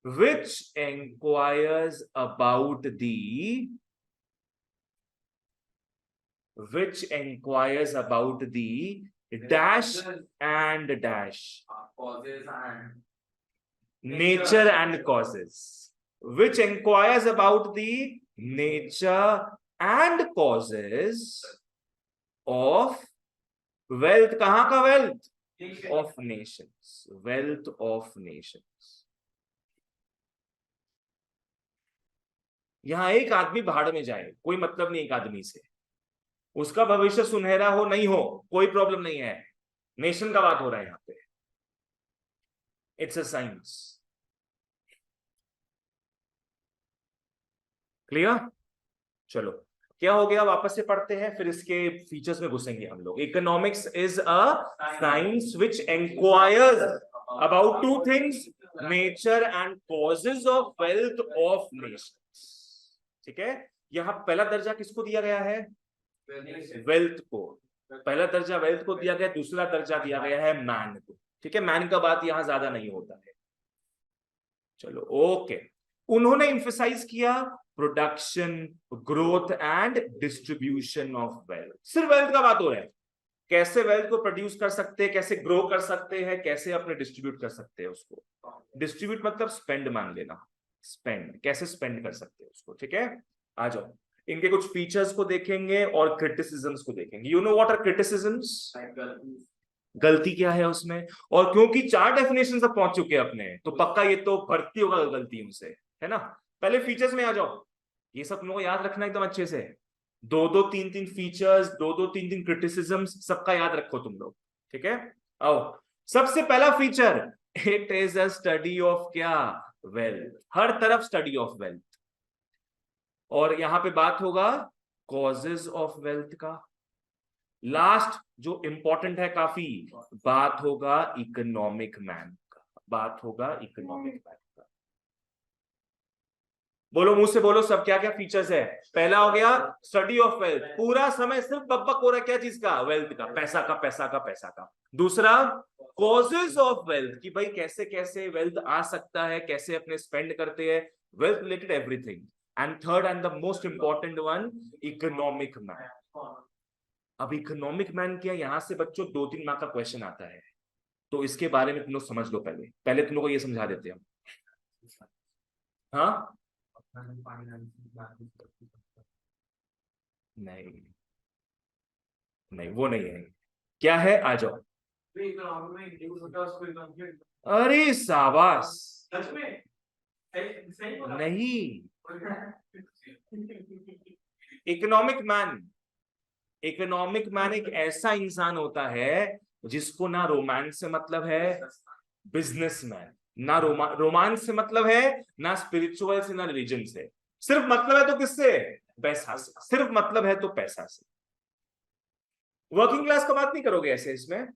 which enquires about the dash and dash, causes and nature and causes, which enquires about the nature and causes of wealth. कहां का wealth? Of nations, wealth of nations। यहां एक आदमी भाड़ में जाए, कोई मतलब नहीं एक आदमी से, उसका भविष्य सुनहरा हो नहीं हो कोई प्रॉब्लम नहीं है, नेशन का बात हो रहा है यहां पे। It's a science. क्लियर? चलो, क्या हो गया, वापस से पढ़ते हैं, फिर इसके फीचर्स में घुसेंगे हम लोग। Economics is a science which inquires about 2 things, nature and causes of wealth of Nations. ठीक है, यहां पहला दर्जा किसको दिया गया है? वेल्थ को। पहला दर्जा वेल्थ को दिया गया, दूसरा दर्जा दिया गया है मैन को। ठीक है, मैन का बात यहां ज्यादा नहीं होता है। चलो ओके, उन्होंने इंफेसाइज किया production, growth and distribution of wealth. सिर्फ वेल्थ का बात हो रहा है, कैसे वेल्थ को प्रोड्यूस कर सकते हैं, कैसे ग्रो कर सकते हैं, कैसे अपने डिस्ट्रीब्यूट कर सकते हैं उसको। डिस्ट्रीब्यूट मतलब स्पेंड मान लेना, स्पेंड, कैसे स्पेंड कर सकते हैं उसको। ठीक है, आ जाओ, इनके कुछ फीचर्स को देखेंगे और क्रिटिसिज्म्स को देखेंगे। You know what are criticisms? गलती क्या है उसमें, और क्योंकि 4 डेफिनेशन तक पहुंच चुके हैं अपने, तो पक्का ये तो भर्ती होगा गलतियों से, है ना। पहले फीचर्स में आ जाओ, ये सब तुम लोगों को याद रखना एकदम अच्छे से। 2-2 3-3 फीचर्स, 2-2 3-3 क्रिटिसिज्म्स, सबका याद रखो तुम लोग। ठीक है, आओ, सबसे पहला feature, it is a study of क्या? वेल्थ। हर तरफ स्टडी ऑफ वेल्थ, और यहां पे बात होगा कॉजेज ऑफ वेल्थ का। लास्ट जो इंपॉर्टेंट है काफी, बात होगा इकोनॉमिक मैन का, बात होगा इकोनॉमिक मैन का। बोलो मुंह से बोलो सब क्या क्या फीचर्स है। पहला हो गया स्टडी ऑफ वेल्थ, पूरा समय सिर्फ बकबक हो रहा है क्या चीज का, वेल्थ का, पैसा का, पैसा का, पैसा का। दूसरा कॉजेज ऑफ वेल्थ, कि भाई कैसे कैसे वेल्थ आ सकता है, कैसे अपने स्पेंड करते हैं, wealth related everything. And third and the most important one, economic man. अब इकोनॉमिक मैन क्या, यहां से बच्चों 2-3 मार्क का क्वेश्चन आता है, तो इसके बारे में तुम लोग समझ लो। पहले पहले तुम लोग को ये समझा देते हैं। हाँ नहीं नहीं, वो नहीं है। क्या है, आ जाओ। अरे शाबाश। सच में सही सही बोला नहीं, इकोनॉमिक मैन एक ऐसा इंसान होता है जिसको ना रोमांस से मतलब है, बिजनेसमैन, ना रोमांस से मतलब है, ना स्पिरिचुअल से, ना रिलीजन से। सिर्फ मतलब है तो किससे, पैसा से। सिर्फ मतलब है तो पैसा से। वर्किंग क्लास का बात नहीं करोगे ऐसे इसमें।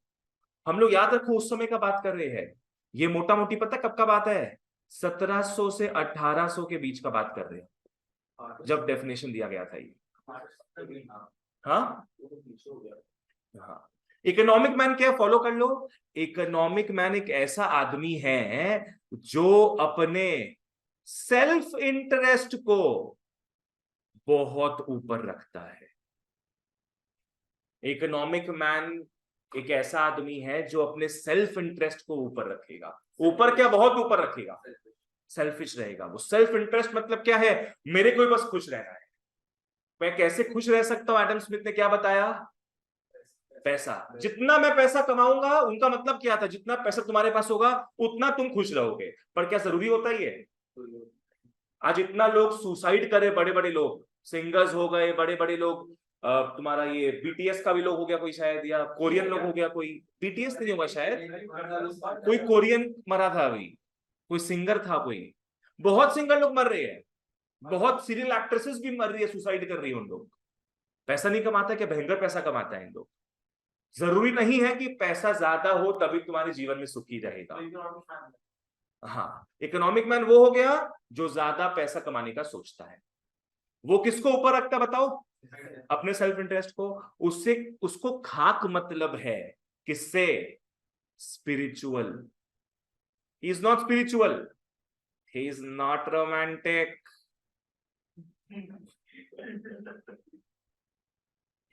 हम लोग याद रखो उस समय का बात कर रहे हैं। ये मोटा मोटी पता कब का बात है, 1700 से 1800 के बीच का बात कर रहे हैं, जब डेफिनेशन दिया गया था ये। हाँ हाँ। इकोनॉमिक मैन क्या, फॉलो कर लो। इकोनॉमिक मैन एक ऐसा आदमी है जो अपने सेल्फ इंटरेस्ट को बहुत ऊपर रखता है। इकोनॉमिक मैन एक ऐसा आदमी है जो अपने सेल्फ इंटरेस्ट को ऊपर रखेगा। ऊपर क्या, बहुत ऊपर रखेगा। सेल्फिश रहेगा वो। सेल्फ इंटरेस्ट मतलब क्या है, मेरे को बस खुश रहना है। मैं कैसे खुश रह सकता हूं, एडम स्मिथ ने क्या बताया, पैसा। जितना मैं पैसा कमाऊंगा, उनका मतलब क्या था, जितना पैसा तुम्हारे पास होगा उतना तुम खुश रहोगे। पर क्या जरूरी होता ही है। आज इतना लोग सुसाइड करे, बड़े बड़े लोग, सिंगर्स हो गए, बड़े बड़े लोग। तुम्हारा ये बीटीएस का भी लोग हो गया कोई शायद, या कोरियन लोग हो गया कोई। बीटीएस नहीं होगा शायद, कोई कोरियन मरा था अभी, कोई सिंगर था कोई। बहुत सिंगर लोग मर रहे हैं, बहुत सीरियल एक्ट्रेसेस भी मर रही है, सुसाइड कर रही है उन लोग। पैसा नहीं कमाता क्या, भयंकर पैसा कमाता है इन लोग। जरूरी नहीं है कि पैसा ज्यादा हो तभी तुम्हारे जीवन में सुखी रहेगा। हाँ, इकोनॉमिक मैन वो हो गया जो ज्यादा पैसा कमाने का सोचता है। वो किसको ऊपर रखता है बताओ, अपने सेल्फ इंटरेस्ट को। उससे उसको खाक मतलब है, किससे, spiritual. He is not spiritual, he is not romantic,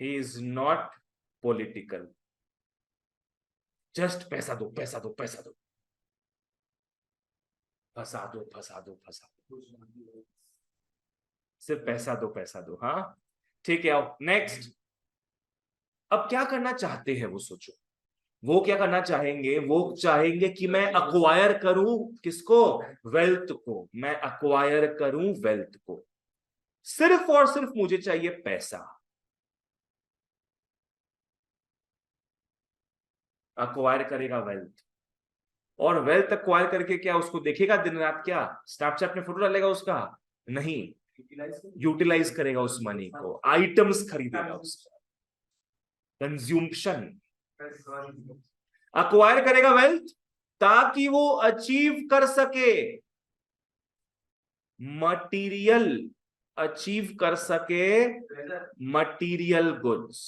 he is not political. Just पैसा दो, पैसा दो, पैसा दो, फंसा दो, फंसा दो, फंसा दो, सिर्फ पैसा दो, पैसा दो। हाँ ठीक है, आओ नेक्स्ट। अब क्या करना चाहते हैं वो, सोचो। वो क्या करना चाहेंगे, वो चाहेंगे कि मैं अक्वायर करूं किसको, वेल्थ को। मैं अक्वायर करूं वेल्थ को, सिर्फ और सिर्फ मुझे चाहिए पैसा। अक्वायर करेगा वेल्थ, और वेल्थ अक्वायर करके क्या उसको देखेगा दिन रात, क्या स्नैपचैट में फोटो डालेगा उसका, नहीं। यूटिलाइज करेगा उस मनी को, आइटम्स खरीदेगा उसका, कंज्यूम्पशन। अक्वायर करेगा वेल्थ ताकि वो अचीव कर सके मटीरियल, अचीव कर सके मटीरियल गुड्स।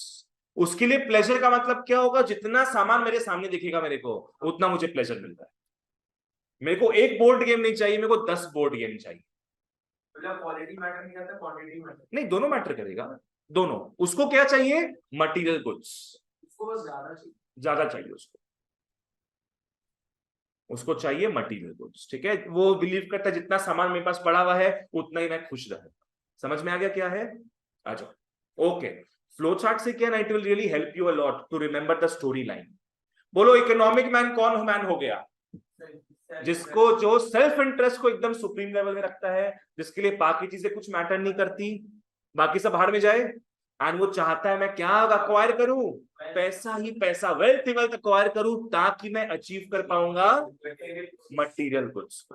उसके लिए प्लेजर का मतलब क्या होगा, जितना सामान मेरे सामने दिखेगा मेरे को, उतना मुझे प्लेजर मिलता है। मेरे को एक बोर्ड गेम नहीं चाहिए, मेरे को 10 बोर्ड गेम चाहिए। क्वालिटी मैटर नहीं करता, क्वांटिटी मैटर। नहीं, दोनों मैटर करेगा। दोनों। उसको क्या चाहिए, मटीरियल गुड्स। उसको बस ज्यादा चाहिए, ज्यादा चाहिए उसको, उसको चाहिए मटीरियल गुड्स। ठीक है, वो बिलीव करता है जितना सामान मेरे पास पड़ा हुआ है उतना ही मैं खुश रहूंगा। समझ में आ गया क्या है, आ जाओ। ओके, फ्लो चार्ट से क्या, it will really help you a lot to remember the story line. बोलो इकोनॉमिक मैन कौन मैन हो गया, जिसको, जो सेल्फ इंटरेस्ट को एकदम सुप्रीम लेवल में रखता है, जिसके लिए बाकी चीजें कुछ मैटर नहीं करती, बाकी सब बाहर में जाए। एंड वो चाहता है मैं क्या अक्वायर करूं, पैसा ही पैसा, वेल्थ ही वेल्थ अक्वायर करूं ताकि मैं अचीव कर पाऊंगा material goods.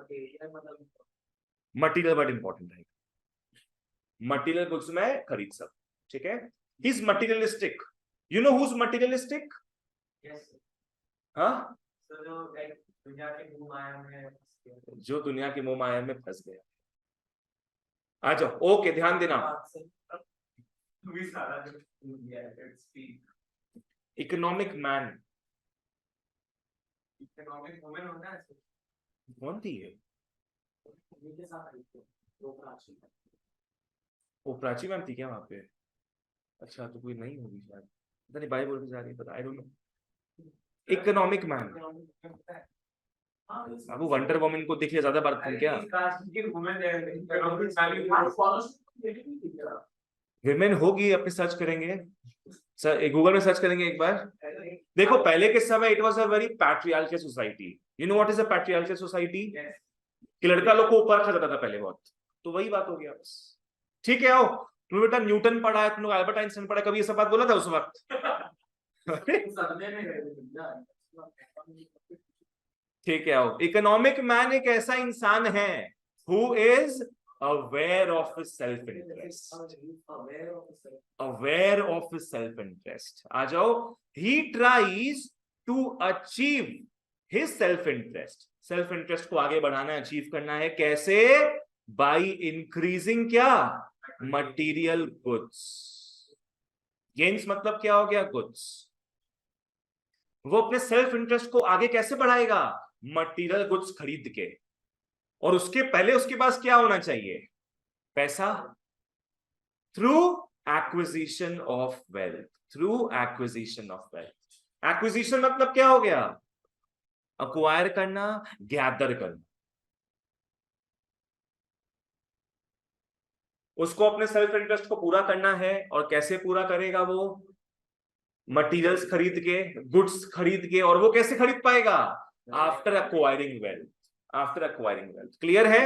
Material word important है, मटीरियल गुड्स में खरीद सब। ठीक है, he is materialistic. You know who is materialistic, हाँ, दुनिया के मोह माया में जो दुनिया की मोह माया में फंस गया। आ जाओ, ओके, ध्यान देना। इकोनॉमिक मैन इकोनॉमिक वुमेन होना है कौन थी ये? के साथ वो प्राची वो प्राची मैम थी क्या वहां पे? अच्छा, तो कोई नहीं होगी शायद, पता नहीं, बाइबल पे जा रही है, पता, I don't know. Economic man, अब वो वंडर वुमन को देखिए ज्यादा बार तुम क्या? विमेन होगी, अपने सर्च करेंगे, सर गूगल में सर्च करेंगे एक बार। देखो पहले के समय it was a very patriarchal society. You know what is a patriarchal society? कि लड़का लोग को ऊपर रखा जाता था पहले बहुत, तो वही बात हो गया बस। ठीक है, आओ, तुम बेटा न्यूटन पढ़ा है, तुम लोग अल्बर्ट आइंस्टाइन पढ़ा, कभी ये सब बात बोला था उस वक्त? ठीक है, आओ, इकोनॉमिक मैन एक ऐसा इंसान है who is aware of his self interest, aware of his self interest. आ जाओ, he tries to achieve his self interest, self interest को आगे बढ़ाना है, अचीव करना है, कैसे? बाई इंक्रीजिंग क्या? Material goods. गेन्स मतलब क्या हो गया? गुड्स। वो अपने सेल्फ इंटरेस्ट को आगे कैसे बढ़ाएगा? मटीरियल गुड्स खरीद के, और उसके पहले उसके पास क्या होना चाहिए? पैसा। Through acquisition of wealth, through acquisition of wealth. Acquisition मतलब क्या हो गया? अक्वायर करना, गैदर करना। उसको अपने सेल्फ इंटरेस्ट को पूरा करना है, और कैसे पूरा करेगा वो? मटीरियल्स खरीद के, गुड्स खरीद के। और वो कैसे खरीद पाएगा? After acquiring wealth, after acquiring wealth. Clear है?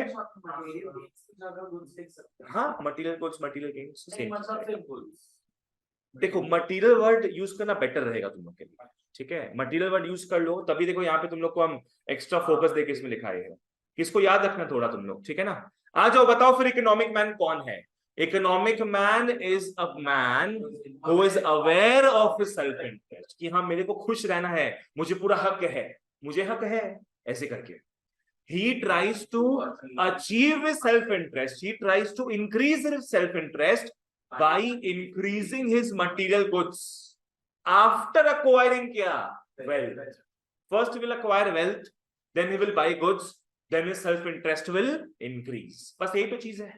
हाँ, material goods, material gains same. देखो मटीरियल वर्ड यूज करना बेटर रहेगा तुम लोग के लिए, ठीक है? मटीरियल वर्ड यूज कर लो, तभी देखो यहाँ पे तुम लोग को हम एक्स्ट्रा फोकस देके इसमें लिखाए हैं, किसको याद रखना थोड़ा तुम लोग, ठीक है ना? आ जाओ, बताओ फिर इकोनॉमिक मैन कौन है? Economic man is a man who is aware of his self interest, कि हाँ मेरे को खुश रहना है, मुझे पूरा हक है, मुझे हक है, ऐसे करके। He tries to achieve his self-interest. He tries to increase his self-interest by increasing his material goods. After acquiring क्या? Wealth. First he will acquire wealth, then he will buy goods, then his self-interest will increase. बस यही तो चीज है।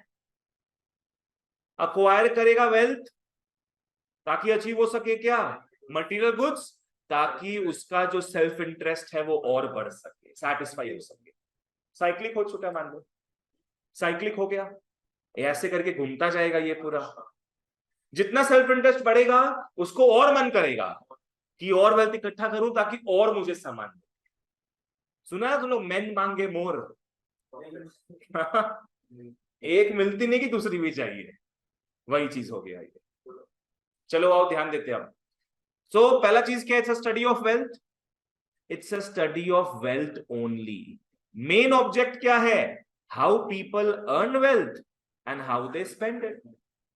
Acquire करेगा wealth ताकि achieve हो सके क्या? Material goods, ताकि उसका जो सेल्फ इंटरेस्ट है वो और बढ़ सके, सेटिस्फाई हो सके। साइक्लिक हो चुका है, मान लो साइक्लिक हो गया, ऐसे करके घूमता जाएगा ये पूरा। जितना सेल्फ इंटरेस्ट बढ़ेगा उसको और मन करेगा कि और वेल्थ इकट्ठा करूं ताकि और मुझे सामान दे। सुना है तुम लोग, मैन मांगे मोर। एक मिलती नहीं कि दूसरी भी चाहिए, वही चीज हो गया ये। चलो आओ ध्यान देते हैं अब। सो पहला चीज क्या है? It's a study of wealth, it's a study of wealth only. Main object क्या है? How people earn wealth and how they spend it.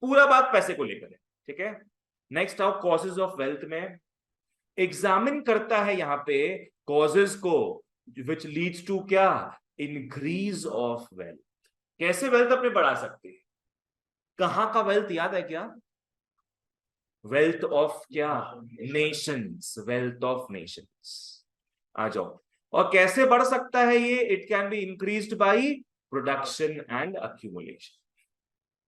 पूरा बात पैसे को लेकर है, ठीक है? नेक्स्ट आओ, कॉजेज ऑफ वेल्थ में एग्जामिन करता है यहां पे कॉजेज को, विच लीड्स टू क्या? Increase of wealth. कैसे वेल्थ अपने बढ़ा सकते हैं? कहां का वेल्थ याद है क्या? वेल्थ ऑफ क्या? Nations, wealth of nations. आ जाओ, और कैसे बढ़ सकता है ये? It can be increased by production and accumulation.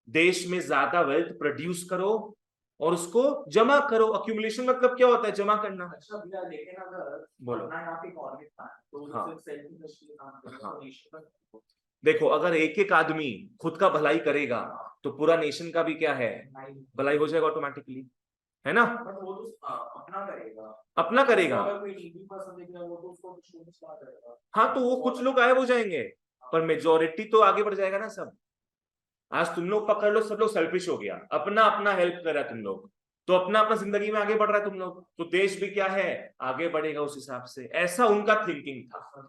देश में ज्यादा वेल्थ प्रोड्यूस करो और उसको जमा करो। अक्यूमुलेशन मतलब क्या होता है? जमा करना। अच्छा भैया, लेकिन अगर बोलो। यहाँ पे इकोनॉमिक था तो हाँ। सिर्फ सेल्फ इंडस्ट्री काम करेगा हाँ। तो नेशन देखो अगर एक एक आदमी खुद का भलाई करेगा तो पूरा नेशन का भी क्या है? भलाई हो जाएगा ऑटोमेटिकली, है ना? बट वो तो अपना करेगा, अपना करेगा। अगर कोई नीडी पर्सन देखेगा वो तो उसको कुछ नहीं स्टार्ट करेगा। हाँ, तो वो कुछ लोग गायब हो जाएंगे, पर मेजोरिटी तो आगे बढ़ जाएगा ना सब। आज तुम लोग पकड़ लो, सब लोग सेल्फिश हो गया, अपना अपना हेल्प कर रहा है तुम लोग, तो अपना अपना जिंदगी में आगे बढ़ रहा है तुम लोग, तो देश भी क्या है? आगे बढ़ेगा उस हिसाब से। ऐसा उनका थिंकिंग था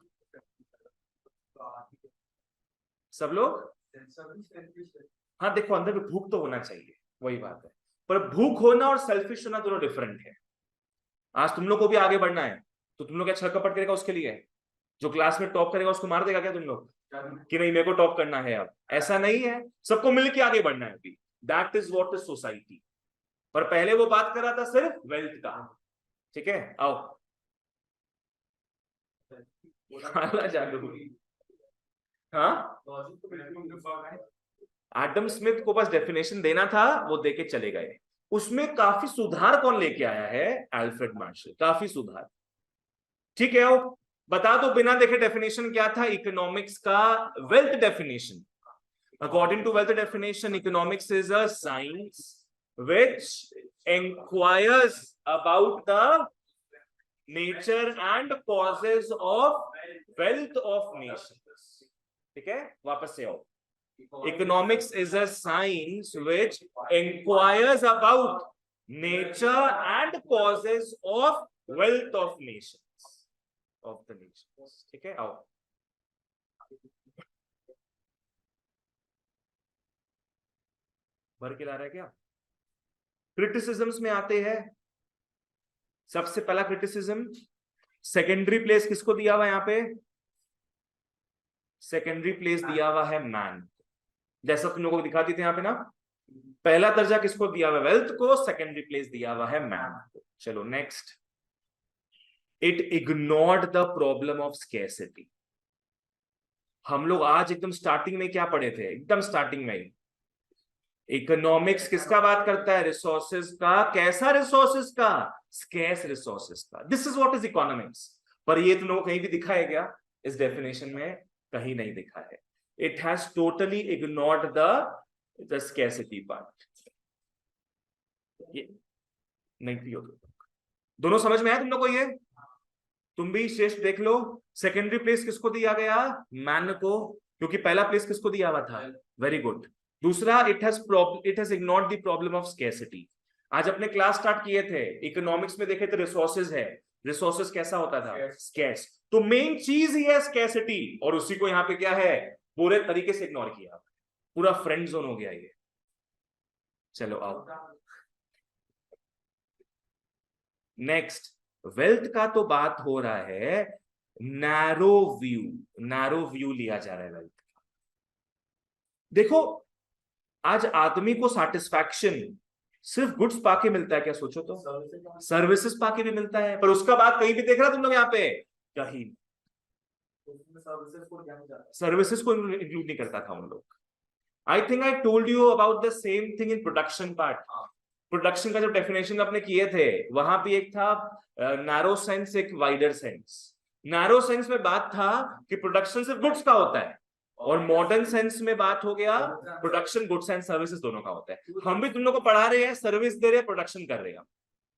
सब लोग। हाँ देखो, अंदर में भूख तो होना चाहिए, वही बात है, पर भूख होना और सेल्फिश होना दोनों डिफरेंट है। आज तुम लोग को भी आगे बढ़ना है तो तुम लोग क्या छल कपट करेगा उसके लिए? जो क्लास में टॉप करेगा उसको मार देगा क्या तुम लोग? कि नहीं मेरे को टॉप करना है अब, ऐसा नहीं है, सबको मिलके आगे बढ़ना है अभी। That is what is society. पर पहले वो बात कर रहा था सिर्फ वेल्थ का। ठीक है, आओ जादू। हाँ, एडम स्मिथ को बस डेफिनेशन देना था, वो देके चले गए। उसमें काफी सुधार कौन लेके आया है? अल्फ्रेड मार्शल, काफी सुधार। ठीक है, आओ बता दो बिना देखे डेफिनेशन क्या था इकोनॉमिक्स का। Wealth definition, according to wealth definition, economics is a science which inquires about the nature and causes of wealth of nations. ठीक है, वापस से आओ। Economics is a science which inquires about nature and causes of wealth of nations, of the nations. ठीक है, आओ भर के ला रहा है क्या? क्रिटिसिज्म्स में आते हैं। सबसे पहला क्रिटिसिज्म, सेकेंडरी प्लेस किसको दिया हुआ है यहाँ पे? सेकेंडरी प्लेस दिया हुआ है मैन, जैसा तुम लोगों को दिखाती थी यहाँ पे ना। पहला दर्जा किसको दिया हुआ है? वेल्थ को। सेकेंडरी प्लेस दिया हुआ है मैन को। चलो next, it ignored the problem of scarcity. हम लोग आज एकदम स्टार्टिंग में क्या पढ़े थे? एकदम स्टार्टिंग में ही इकोनॉमिक्स किसका बात करता है? रिसोर्सेज का। कैसा रिसोर्सेज का? स्कैर्स रिसोर्सेज का। This is what is economics. पर ये तुम लोगों को कहीं भी दिखा है क्या इस डेफिनेशन में? कहीं नहीं दिखा है। It has totally ignored the scarcity part. ये नहीं पियो दोनों समझ में आया तुम लोग को? ये तुम भी श्रेष्ठ देख लो। सेकेंडरी प्लेस किसको दिया गया? मैन को, क्योंकि पहला प्लेस किसको दिया हुआ था? Very good. दूसरा, it has ignored the problem of scarcity. आज अपने क्लास स्टार्ट किए थे, इकोनॉमिक्स में देखे तो रिसोर्सेज है। रिसोर्सेज कैसा होता था? स्कैर्स। तो मेन चीज ही है स्कैर्सिटी, और उसी को यहाँ पे क्या है? पूरे तरीके से इग्नोर किया, पूरा फ्रेंड जोन हो गया ये। चलो आओ नेक्स्ट। वेल्थ का तो बात हो रहा है, नैरो व्यू, नैरो व्यू लिया जा रहा है वेल्थ का। देखो आज आदमी को सैटिस्फैक्शन सिर्फ गुड्स पाके मिलता है क्या? सोचो तो, सर्विसेज पाके भी मिलता है, पर उसका बात कहीं भी देख रहा तुम लोग यहाँ पे? कहीं सर्विसेज को इंक्लूड नहीं करता था उन लोग। I think I told you about the same thing in production part. Production का जो डेफिनेशन अपने किए थे, वहां भी एक था नैरो सेंस, एक वाइडर सेंस। नैरो सेंस में बात था कि प्रोडक्शन सिर्फ गुड्स का होता है, और मॉडर्न सेंस में बात हो गया प्रोडक्शन गुड्स एंड सर्विसेज दोनों का होता है। हम भी तुम लोग को पढ़ा रहे हैं, सर्विस दे रहे हैं, प्रोडक्शन कर रहे हैं,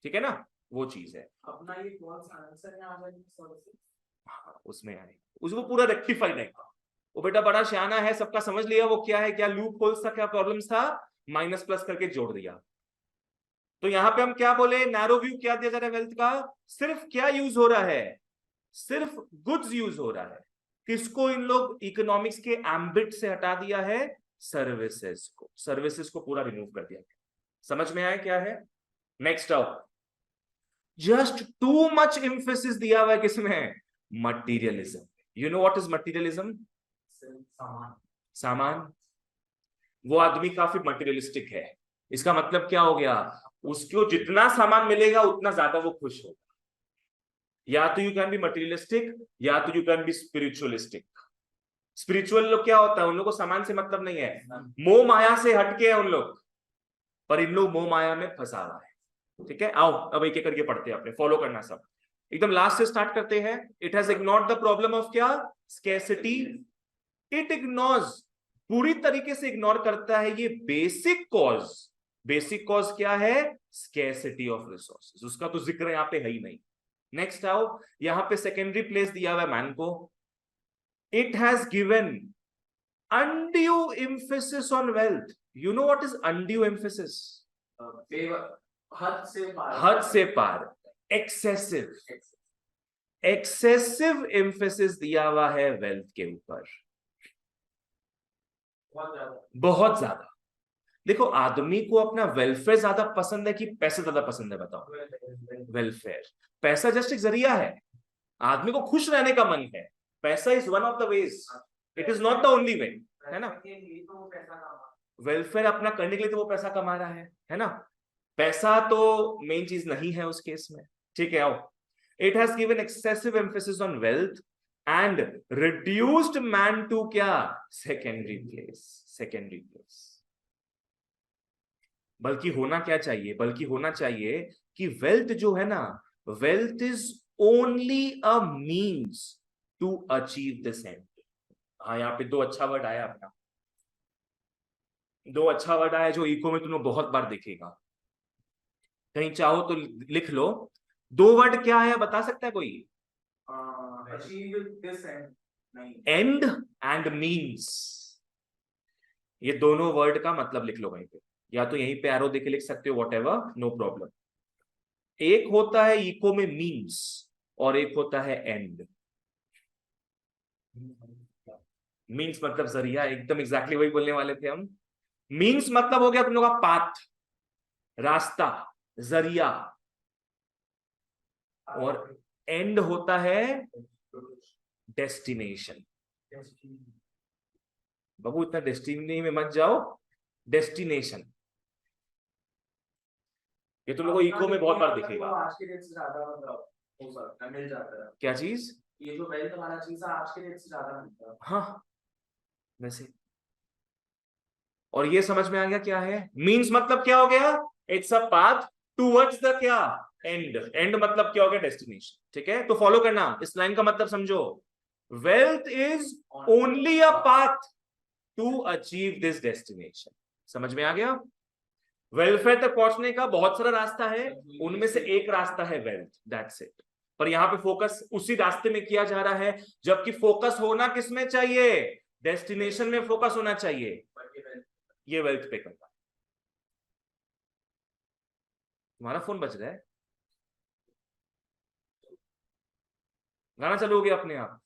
ठीक है ना? वो चीज है अपना। ये कौन सा आंसर है आ जाएगा उसमें आए, उसको पूरा रेक्टिफाइड है। वो बेटा बड़ा सियाना है, सबका समझ लिया वो क्या है, क्या लूप होल्स था, क्या प्रॉब्लम्स था, माइनस प्लस करके जोड़ दिया। तो यहां पे हम क्या बोले? नैरो व्यू क्या दिया जा रहा है वेल्थ का? सिर्फ क्या यूज हो रहा है? सिर्फ गुड्स यूज हो रहा है। किसको इन लोग इकोनॉमिक्स के एम्बिट से हटा दिया है? सर्विसेज को। सर्विसेज को पूरा रिमूव कर दिया। समझ में आया क्या है? नेक्स्ट आओ। जस्ट टू मच एम्फेसिस दिया हुआ है किसमें? Materialism. You know what is materialism? सामान। वो आदमी काफी मटीरियलिस्टिक है। इसका मतलब क्या हो गया? उसको जितना सामान मिलेगा उतना ज्यादा वो खुश होगा। या तो यू कैन बी मटीरियलिस्टिक, या तो you can be spiritualistic. Spiritual लोग क्या होता है? उन लोगों को सामान से मतलब नहीं है, मोह माया से हटके है उन लोग, पर इन लोग मोह माया में फंसा हुआ है। ठीक है, आओ अब एक एक करके पढ़ते हैं, अपने फॉलो करना सब। एकदम लास्ट से स्टार्ट करते हैं। It has ignored the problem of क्या? स्कैर्सिटी। इट इग्नोर्स, पूरी तरीके से इग्नोर करता है ये बेसिक कॉज। बेसिक कॉज क्या है? Scarcity of resources. उसका तो जिक्र यहाँ पे है ही नहीं। नेक्स्ट आओ, यहां पे सेकेंडरी प्लेस दिया हुआ है मैन को। It has given undue emphasis on wealth. You know what is undue emphasis? हद से पार। हद से पार, एक्सेसिव। एक्सेसिव एम्फेसिस दिया हुआ है वेल्थ के ऊपर, बहुत ज्यादा। देखो आदमी को अपना वेलफेयर ज्यादा पसंद है कि पैसे ज्यादा पसंद है? बताओ। वेलफेयर। पैसा जस्ट एक जरिया है, आदमी को खुश रहने का मन है। पैसा is one of the ways, it is not the only way, है ना। के लिए तो वो पैसा कमा, वेलफेयर अपना करने के लिए तो वो पैसा कमा रहा है ना। पैसा तो मेन चीज नहीं है उस केस में, ठीक है। आओ, it has given excessive emphasis on wealth and reduced man to क्या, सेकेंडरी प्लेस, सेकेंडरी प्लेस। बल्कि होना क्या चाहिए, बल्कि होना चाहिए कि वेल्थ जो है ना, wealth is only a means to achieve this end. हाँ, यहाँ पे दो अच्छा वर्ड आया अपना, दो अच्छा वर्ड आया जो इको में तुमने बहुत बार देखेगा, कहीं चाहो तो लिख लो। दो वर्ड क्या है बता सकता है कोई? अचीव दिस एंड, नहीं, एंड एंड मीन्स, ये दोनों वर्ड का मतलब लिख लो वहीं पे, या तो यहीं पे एरो देके लिख सकते हो, वॉट एवर, नो प्रॉब्लम। एक होता है इको में मीन्स और एक होता है एंड। मीन्स मतलब जरिया, एकदम एग्जैक्टली वही बोलने वाले थे हम। मीन्स मतलब हो गया तुम लोग का पाथ, रास्ता, जरिया, और एंड होता है डेस्टिनेशन। बाबू इतना डेस्टिनी में मत जाओ, डेस्टिनेशन। ये तुम लोग को इको में बहुत बार दिखेगा। आज के डेट से ज्यादा मतलब हो सकता है, मिल जाता है। क्या चीज? ये जो वेल्थ वाला चीज है आज के डेट से ज्यादा मिलता है। हाँ वैसे, और ये समझ में आ गया क्या है मीन्स मतलब क्या हो गया? It's a path towards the क्या, एंड। एंड मतलब क्या हो गया? डेस्टिनेशन। ठीक है, तो फॉलो करना, इस लाइन का मतलब समझो। Wealth is only a path to achieve this destination. समझ में आ गया? वेलफेयर तक पहुंचने का बहुत सारा रास्ता है, उनमें से एक रास्ता है वेल्थ, दैट्स इट। पर यहां पे फोकस उसी रास्ते में किया जा रहा है, जबकि फोकस होना किसमें चाहिए? डेस्टिनेशन में फोकस होना चाहिए। ये वेल्थ पे करता है। तुम्हारा फोन बज रहा है, गाना चालू हो गया अपने आप।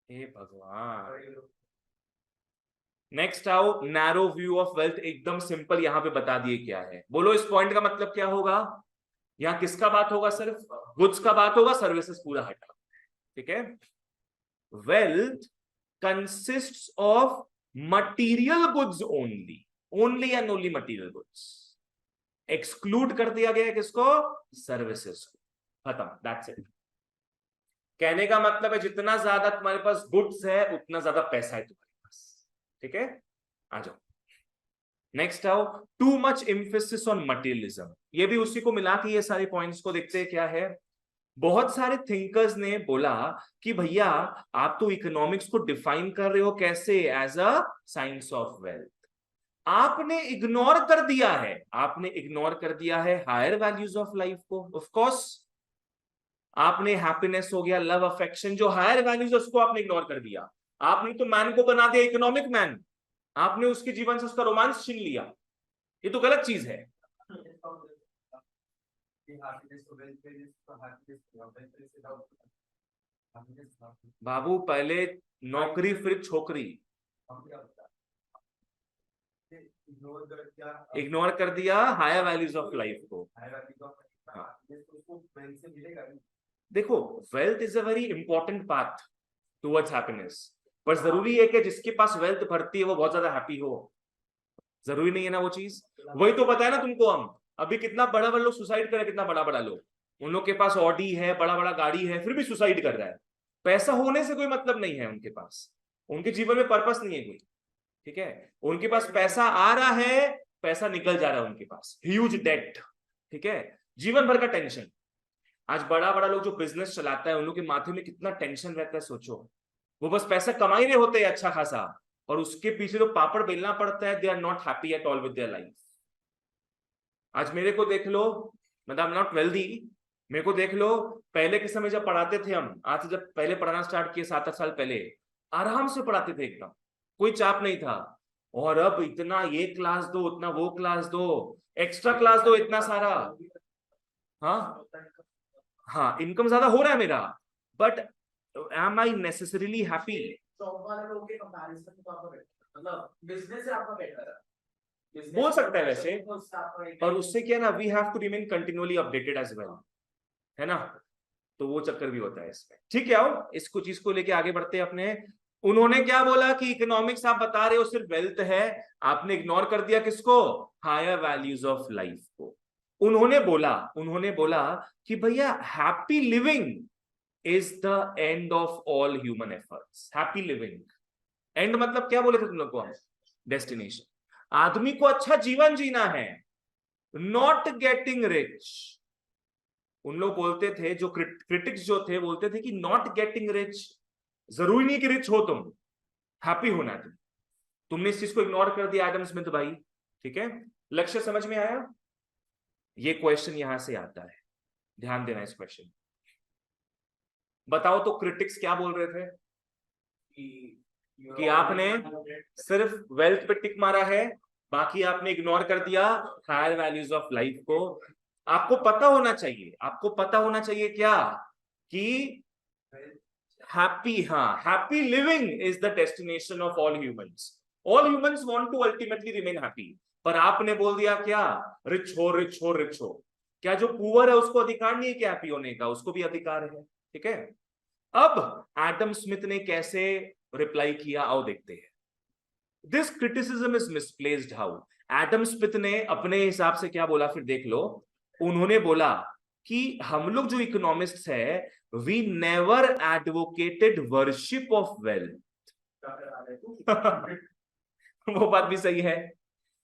हे भगवान। नेक्स्ट आओ, नैरो व्यू ऑफ वेल्थ, एकदम सिंपल, यहां पे बता दिए क्या है। बोलो इस पॉइंट का मतलब क्या होगा? यहां किसका बात होगा? सिर्फ गुड्स का बात होगा, सर्विसेज पूरा हटा। ठीक है, wealth consists of material goods only, only and only material goods. Exclude कर दिया गया किसको? सर्विसेज को, खत्म, दैट्स इट। कहने का मतलब है जितना ज्यादा तुम्हारे पास गुड्स है उतना ज्यादा पैसा है तुम्हारे पास। ठीक है, आ जाओ। नेक्स्ट आओ, too much emphasis on materialism. ये भी उसी को मिला के ये सारे पॉइंट्स को देखते हैं क्या है। बहुत सारे थिंकर्स ने बोला कि भैया आप तो इकोनॉमिक्स को डिफाइन कर रहे हो कैसे? As a science of wealth. आपने इग्नोर कर दिया है, आपने इग्नोर कर दिया है हायर वैल्यूज ऑफ लाइफ को। ऑफ कोर्स आपने हैप्पीनेस हो गया, लव, अफेक्शन, जो हायर वैल्यूज है उसको आपने इग्नोर कर दिया। आपने तो मैन को बना दिया इकोनॉमिक मैन, आपने उसके जीवन से उसका रोमांस छीन लिया। ये तो गलत चीज है। बाबू पहले नौकरी फिर छोकरी, इग्नोर कर दिया हायर वैल्यूज ऑफ लाइफ को। हाँ। देखो, wealth is a very important path towards happiness, पर जरूरी है कि जिसके पास वेल्थ भरती है वो बहुत ज्यादा हैप्पी हो? जरूरी नहीं है ना वो चीज। वही तो पता है ना तुमको, हम अभी कितना बड़ा बड़ा लोग सुसाइड कर रहे हैं, कितना बड़ा बड़ा लोग, उन लोग के पास ऑडी है, बड़ा बड़ा गाड़ी है, फिर भी सुसाइड कर रहा है। पैसा होने से कोई मतलब नहीं है उनके पास, उनके जीवन में पर्पस नहीं है कोई। ठीक है, उनके पास पैसा आ रहा है, पैसा निकल जा रहा है उनके पास, ह्यूज डेट। ठीक है, जीवन भर का टेंशन। आज बड़ा बड़ा लोग जो बिजनेस चलाता है उन लोग के माथे में कितना टेंशन रहता है, सोचो। वो बस पैसा कमा ही रहे होते हैं अच्छा खासा, और उसके पीछे जो पापड़ बेलना पड़ता है, they are not happy at all with their life. आज मेरे को देख लो, मतलब आई एम नॉट वेल्दी, मेरे को देख लो, पहले के समय जब पढ़ाते थे हम, आज से जब पहले पढ़ाना स्टार्ट किए 7-8 साल पहले, आराम से पढ़ाते थे एकदम, कोई चाप नहीं था। और अब इतना ये क्लास दो, उतना वो क्लास दो, एक्स्ट्रा क्लास दो, इतना सारा। हाँ हाँ, इनकम ज्यादा हो रहा है मेरा, but am I necessarily happy? Job वाले लोगों के कंपैरिजन में तो आपका बेटर, मतलब बिजनेस से आपका बेटर है, बोल सकता है वैसे। और उससे क्या ना, we have to remain continuously updated as well, है ना, तो वो चक्कर भी होता है इसमें। ठीक है, आओ इसको चीज को लेके आगे बढ़ते हैं अपने। उन्होंने क्या बोला कि इकोनॉमिक्स आप बता रहे हो सिर्फ वेल्थ है, आपने इग्नोर कर दिया किसको, हायर वैल्यूज ऑफ लाइफ को। उन्होंने बोला कि भैया happy living is the end of all human efforts. Happy living, and मतलब क्या बोले थे तुम लोग को, डेस्टिनेशन। आदमी को अच्छा जीवन जीना है, नॉट गेटिंग रिच। उन लोग बोलते थे, जो क्रिटिक्स जो थे बोलते थे कि नॉट गेटिंग रिच, जरूरी नहीं कि रिच हो तुम, हैप्पी होना है तुमने इस चीज को इग्नोर कर दिया एडम स्मिथ भाई। ठीक है, लक्ष्य समझ में आया? ये क्वेश्चन यहां से आता है, ध्यान देना इस क्वेश्चन। बताओ तो क्रिटिक्स क्या बोल रहे थे कि आपने सिर्फ वेल्थ पे टिक मारा है, बाकी आपने इग्नोर कर दिया हायर वैल्यूज ऑफ लाइफ को। आपको पता होना चाहिए क्या, कि happy living is the destination of all humans. All humans want to ultimately remain happy, पर आपने बोल दिया क्या, रिच हो रिच हो रिच हो। क्या जो पुअर है उसको अधिकार नहीं है क्या हैप्पी होने का, उसको भी अधिकार है। ठीक है, अब एडम स्मिथ ने कैसे रिप्लाई किया आओ देखते हैं। This criticism is misplaced. How? Adam Smith ने अपने हिसाब से क्या बोला, फिर देख लो। उन्होंने बोला कि हम लोग जो इकोनॉमिस्ट्स है, we never advocated worship of wealth. वो बात भी सही है।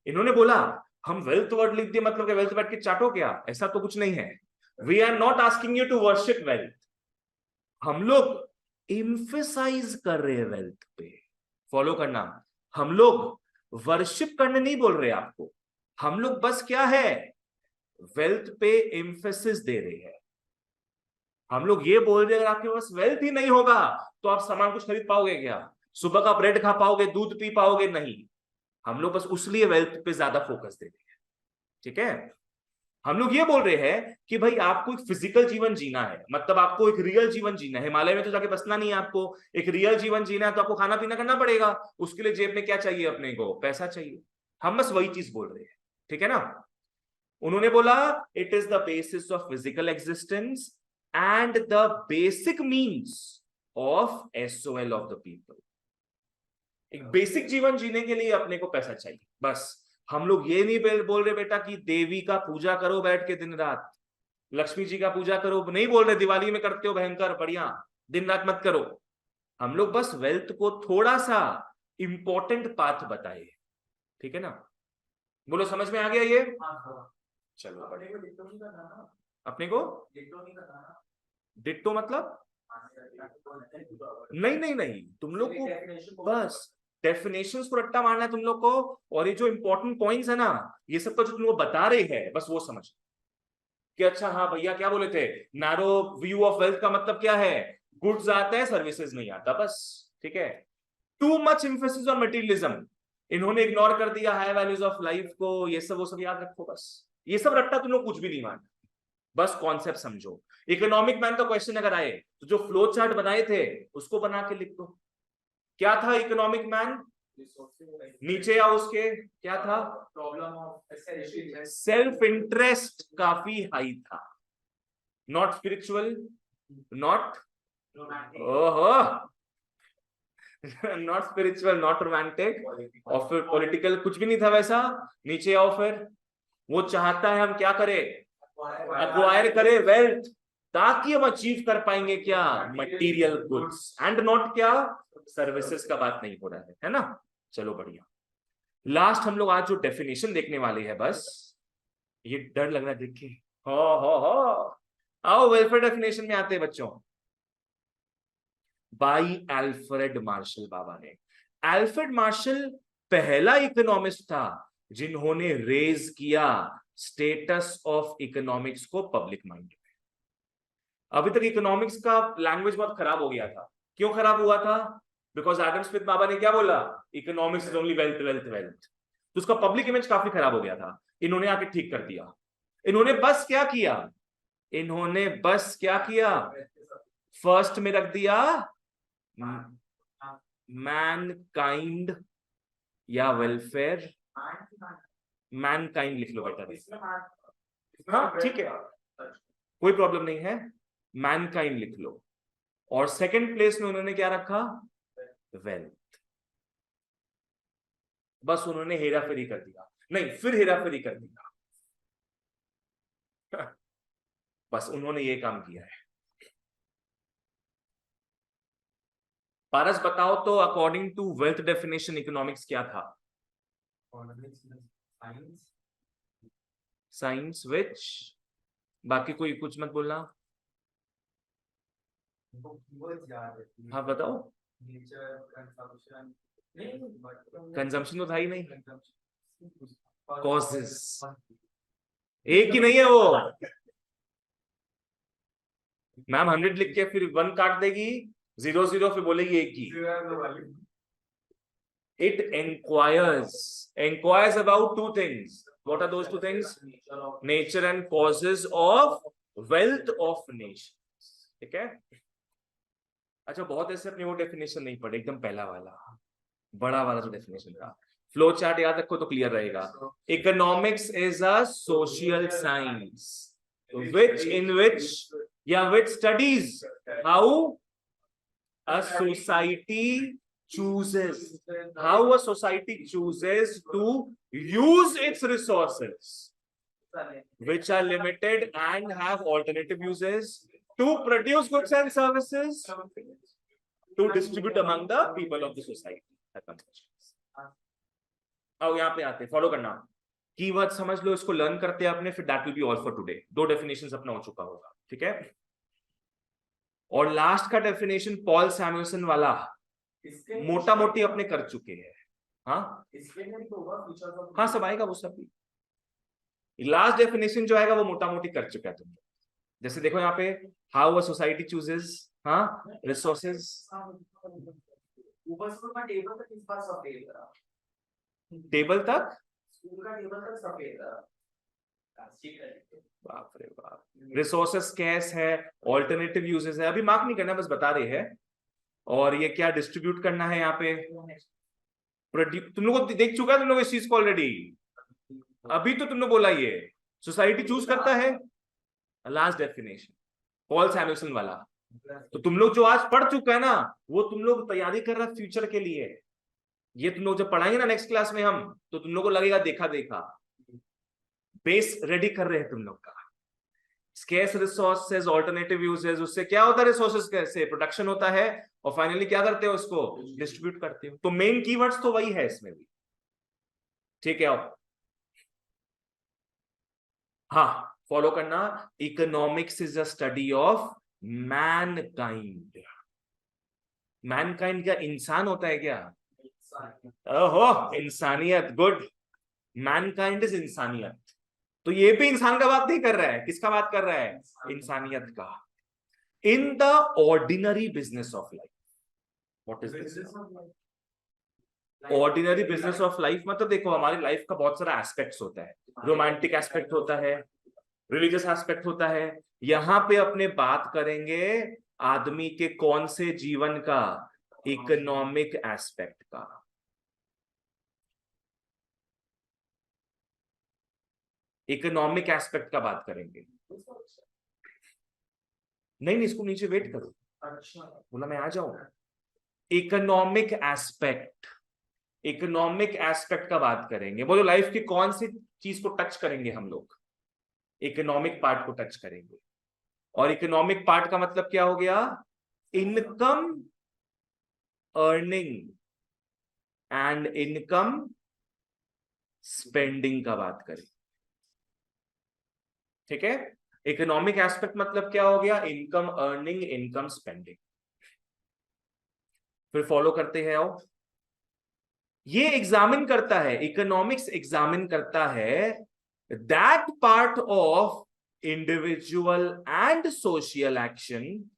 इन्होंने बोला हम वेल्थ वर्ड लिख दिए मतलब वेल्थ बैठ के चाटो क्या, ऐसा तो कुछ नहीं है। We are not asking you to worship wealth, हम लोग एम्फेसाइज कर रहे हैं वेल्थ पे। फॉलो करना, हम लोग वर्शिप करने नहीं बोल रहे आपको, हम लोग बस क्या है, वेल्थ पे एम्फेसिस दे रहे हैं। हम लोग ये बोल रहे हैं अगर आपके पास वेल्थ ही नहीं होगा तो आप सामान कुछ खरीद पाओगे क्या, सुबह का ब्रेड खा पाओगे, दूध पी पाओगे, नहीं। हम लोग बस उसलिए वेल्थ पे ज्यादा फोकस दे रहे हैं। ठीक है, हम लोग ये बोल रहे हैं कि भाई आपको एक फिजिकल जीवन जीना है, मतलब आपको एक रियल जीवन जीना है। हिमालय में तो जाके बसना नहीं है, आपको एक रियल जीवन जीना है तो आपको खाना पीना करना पड़ेगा। उसके लिए जेब में क्या चाहिए, अपने को पैसा चाहिए। हम बस वही चीज बोल रहे हैं। ठीक है ना। उन्होंने बोला it is the basis of physical existence and the basic means of SOL of the people. एक बेसिक जीवन जीने के लिए अपने को पैसा चाहिए, बस। हम लोग ये नहीं बोल रहे बेटा कि देवी का पूजा करो बैठ के दिन रात, लक्ष्मी जी का पूजा करो, नहीं बोल रहे दिवाली में करते हो भयंकर बढ़िया, दिन रात मत करो। हम लोग बस वेल्थ को थोड़ा सा इंपॉर्टेंट पाथ बताए। ठीक है ना, बोलो समझ में आ गया ये? चलो अपने को डिट्टो मतलब नहीं, तुम लोग को बस डेफिनेशंस को रट्टा मारना है तुम लोग को, और ये जो इंपॉर्टेंट पॉइंट्स है ना, ये सब का जो तुम लोग बता रहे हैं बस वो समझ कि अच्छा हाँ भैया क्या बोले थे, नैरो व्यू ऑफ वेल्थ का मतलब क्या है, गुड्स आता है सर्विसेज नहीं आता, बस। ठीक है, too much emphasis on materialism, इन्होंने इग्नोर कर दिया हाई वैल्यूज ऑफ लाइफ को, ये सब वो सब याद रखो बस। ये सब रट्टा तुम लोग कुछ भी नहीं मानना, बस कॉन्सेप्ट समझो। इकोनॉमिक मैन का क्वेश्चन अगर आए तो जो फ्लो चार्ट बनाए थे उसको बना के लिख दो। क्या था इकोनॉमिक मैन, नीचे या उसके क्या था, प्रॉब्लम ऑफ सेल्फ इंटरेस्ट काफी हाई था, नॉट स्पिरिचुअल, नॉट ओहो नॉट स्पिरिचुअल, नॉट रोमांटिक, और फिर पॉलिटिकल, कुछ भी नहीं था वैसा। नीचे आओ, फिर वो चाहता है हम क्या करें, एक्वायर करें वेल्थ, ताकि हम अचीव कर पाएंगे क्या, मटेरियल गुड्स, एंड नॉट क्या, सर्विसेज का बात नहीं हो रहा है ना। चलो बढ़िया, लास्ट हम लोग आज जो डेफिनेशन देखने वाले हैं, बस ये डर लग रहा है देख के, हो आओ वेलफेयर डेफिनेशन में आते हैं बच्चों। बाई अल्फ्रेड मार्शल बाबा ने। अल्फ्रेड मार्शल पहला इकोनॉमिस्ट था जिन्होंने रेज किया स्टेटस ऑफ इकोनॉमिक्स को पब्लिक माइंड में। अभी तक इकोनॉमिक्स का लैंग्वेज बहुत खराब हो गया था। क्यों खराब हुआ था? बिकॉज एडम स्मिथ बाबा ने क्या बोला, economics is only wealth wealth wealth, तो उसका पब्लिक इमेज काफी खराब हो गया था। इन्होंने आके ठीक कर दिया। इन्होंने बस क्या किया, फर्स्ट में रख दिया मैनकाइंड या वेलफेयर, मैनकाइंड लिख लो बेटा, हाँ ठीक है कोई प्रॉब्लम नहीं है, मैनकाइंड लिख लो। और सेकंड प्लेस में उन्होंने क्या रखा, वेल्थ। बस उन्होंने हेरा फेरी कर दिया, नहीं फिर हेरा फेरी कर दिया। बस उन्होंने ये काम किया है। पारस बताओ तो, according to wealth definition economics क्या था? साइंस विच, बाकी कोई कुछ मत बोलना। हाँ बताओ। कंजम्पशन तो था ही नहीं। कॉजेस, एक ही नहीं है वो। मैम 100 लिख के फिर 1 काट देगी, 0 0 फिर बोलेगी एक ही। It inquires about two things. What are those two things? Nature and causes of wealth of nations. ठीक है? अच्छा, बहुत ऐसे अपनी वो डेफिनेशन नहीं पढ़े, एकदम पहला वाला बड़ा वाला जो डेफिनेशन था। फ्लो चार्ट याद रखो तो क्लियर रहेगा। Economics is a social science which studies how a society chooses to use its resources, which are limited and have alternative uses, to produce goods and services, to distribute among the people of the society. अब यहाँ पे आते, follow करना, keyword समझ लो, इसको learn करते हैं अपने, फिर that will be all for today. 2 definitions अपना हो चुका होगा, ठीक है? और लास्ट का डेफिनेशन पॉल सैमुएल्सन वाला मोटा मोटी अपने कर चुके हैं। हाँ हाँ, सब आएगा वो सब भी। लास्ट डेफिनेशन जो आएगा वो मोटा मोटी कर चुका है तुम। जैसे देखो यहाँ पे, how a society chooses resources. Table तक बाप रे बाप, रिसोर्सेस स्कैर्स है, ऑल्टरनेटिव यूजेस है, अभी मार्क नहीं करना, बस बता रहे हैं। और ये क्या डिस्ट्रीब्यूट करना है यहाँ पे, तुम लोग को देख चुका है तुम लोग इस चीज को ऑलरेडी, अभी तो तुमने बोला ये सोसाइटी चूज करता है। लास्ट डेफिनेशन पॉल सैमुएल्सन वाला, तो तुम लोग जो आज पढ़ चुका है ना, वो तुम लोग तैयारी कर रहे हैं फ्यूचर के लिए। ये तुम लोग जब पढ़ाएंगे ना नेक्स्ट क्लास में हम, तो तुम लोग को लगेगा देखा देखा, बेस रेडी कर रहे हैं तुम लोग का। स्केर्स रिसोर्सेज, ऑल्टरनेटिव यूजेस, उससे क्या होता है, रिसोर्सेज कैसे प्रोडक्शन होता है, और फाइनली क्या करते हो, उसको डिस्ट्रीब्यूट करते हो। तो मेन कीवर्ड्स तो वही है इसमें भी, ठीक है? हाँ, फॉलो करना। Economics is a study of Mankind. Mankind क्या इंसान होता है क्या? ओहो, इंसानियत, गुड। मैनकाइंड इज इंसानियत। तो ये भी इंसान का बात नहीं कर रहा है, किसका बात कर रहा है? इंसानियत का। इन the ordinary business of life. What is this? Ordinary business of life मतलब देखो, हमारी लाइफ का बहुत सारा एस्पेक्ट्स होता है। रोमांटिक एस्पेक्ट होता है, रिलीजियस एस्पेक्ट होता है। यहां पे अपने बात करेंगे आदमी के कौन से जीवन का? इकोनॉमिक एस्पेक्ट का। इकोनॉमिक एस्पेक्ट का बात करेंगे। नहीं, इसको नीचे वेट करो। बोला मैं आ जाऊं। इकोनॉमिक एस्पेक्ट, इकोनॉमिक एस्पेक्ट का बात करेंगे। बोलो लाइफ की कौन सी चीज को टच करेंगे हम लोग? इकोनॉमिक पार्ट को टच करेंगे। और इकोनॉमिक पार्ट का मतलब क्या हो गया? Income earning and income spending का बात करें, ठीक है? इकोनॉमिक एस्पेक्ट मतलब क्या हो गया? Income earning, income spending. फिर फॉलो करते हैं आओ। ये एग्जामिन करता है, इकोनॉमिक्स एग्जामिन करता है that part of individual and social action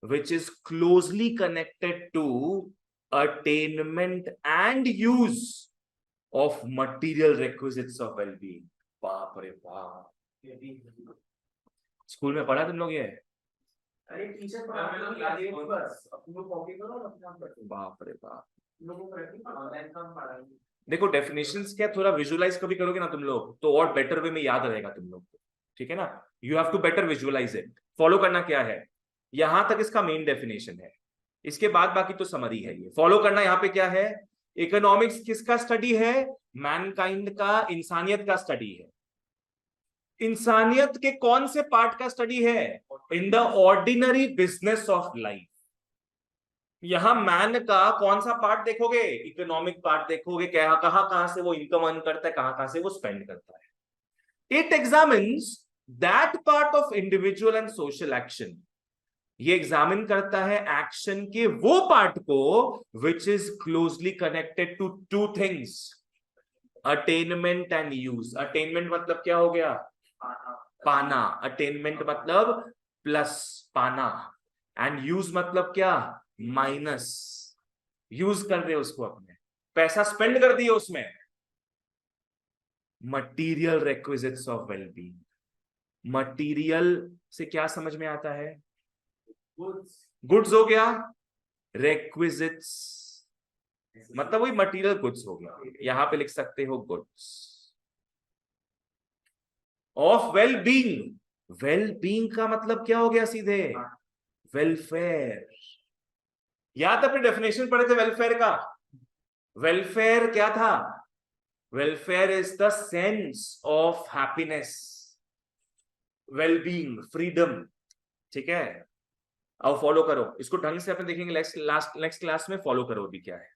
which is closely connected to attainment and use of material requisites of well-being. बाप रे बाप, स्कूल में पढ़ा तुम लोग ये? अरे टीचर बस अपने कॉपी करो और अपना पढ़ो। बाप रे बाप, लोगों को ऑनलाइन काम पढ़ाएंगे। देखो डेफिनेशंस क्या थोड़ा विजुअलाइज कभी करोगे ना तुम लोग, तो और बेटर वे में याद रहेगा तुम लोग को, ठीक है ना? You have to better visualise it. Follow करना क्या है, यहां तक इसका मेन डेफिनेशन है। इसके बाद बाकी तो समरी है, ये फॉलो करना। यहाँ पे क्या है, इकोनॉमिक्स किसका स्टडी है, मैनकाइंड का, इंसानियत का स्टडी है। इंसानियत के कौन से पार्ट का स्टडी है, इन the ordinary business of life. यहां मैन का कौन सा पार्ट देखोगे, इकोनॉमिक पार्ट देखोगे, क्या कहां से वो इनकम अर्न करता है, कहां से वो स्पेंड करता है। It examines that part of individual and social action, ये एग्जामिन करता है एक्शन के वो पार्ट को which is closely connected to two things, attainment and use. Attainment मतलब क्या हो गया, पाना। अटेनमेंट मतलब प्लस पाना, एंड यूज मतलब क्या, माइनस। यूज कर रहे हो उसको, अपने पैसा स्पेंड कर दिए उसमें। Material requisites of wellbeing, material से क्या समझ में आता है, गुड्स हो गया, रिक्विजिट्स मतलब वही मटीरियल गुड्स हो गया, यहां पे लिख सकते हो गुड्स ऑफ वेलबींग। वेलबींग का मतलब क्या हो गया सीधे, वेलफेयर। याद अपने डेफिनेशन पढ़े थे वेलफेयर का, वेलफेयर क्या था, welfare is the sense of happiness, wellbeing freedom. ठीक है, अब फॉलो करो इसको ढंग से, अपन देखेंगे नेक्स्ट क्लास में, फॉलो करो अभी क्या है।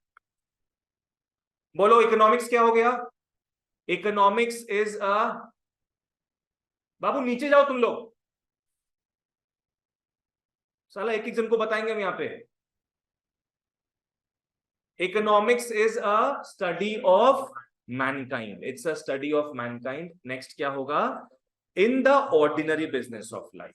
बोलो इकोनॉमिक्स क्या हो गया, इकोनॉमिक्स इज अ, बाबू नीचे जाओ तुम लोग, साला एक एक जन को बताएंगे हम यहाँ पे। Economics is a study of Mankind, it's a study of Mankind. Next क्या होगा, इन the ordinary business of life.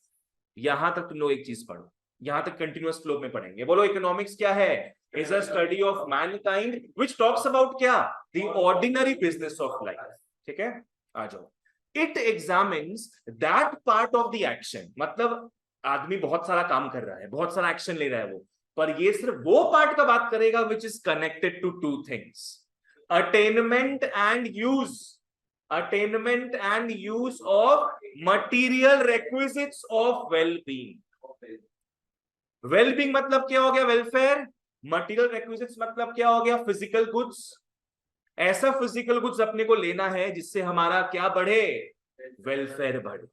यहां तक तुम लोग एक चीज पढ़ो, यहां तक कंटिन्यूअस फ्लो में पढ़ेंगे। बोलो इकोनॉमिक्स क्या है, is a study of mankind which talks about क्या, the ordinary business of life. ठीक है, आ जाओ। It examines that part of the action, मतलब आदमी बहुत सारा काम कर रहा है, बहुत सारा एक्शन ले रहा है वो, पर ये सिर्फ वो पार्ट का बात करेगा which is connected to two things, attainment and use, attainment and use of material requisites of wellbeing. Wellbeing मतलब क्या हो गया, वेलफेयर। मटीरियल रिक्विजिट्स मतलब क्या हो गया, फिजिकल गुड्स। ऐसा फिजिकल गुड्स अपने को लेना है जिससे हमारा क्या बढ़े, वेलफेयर बढ़े।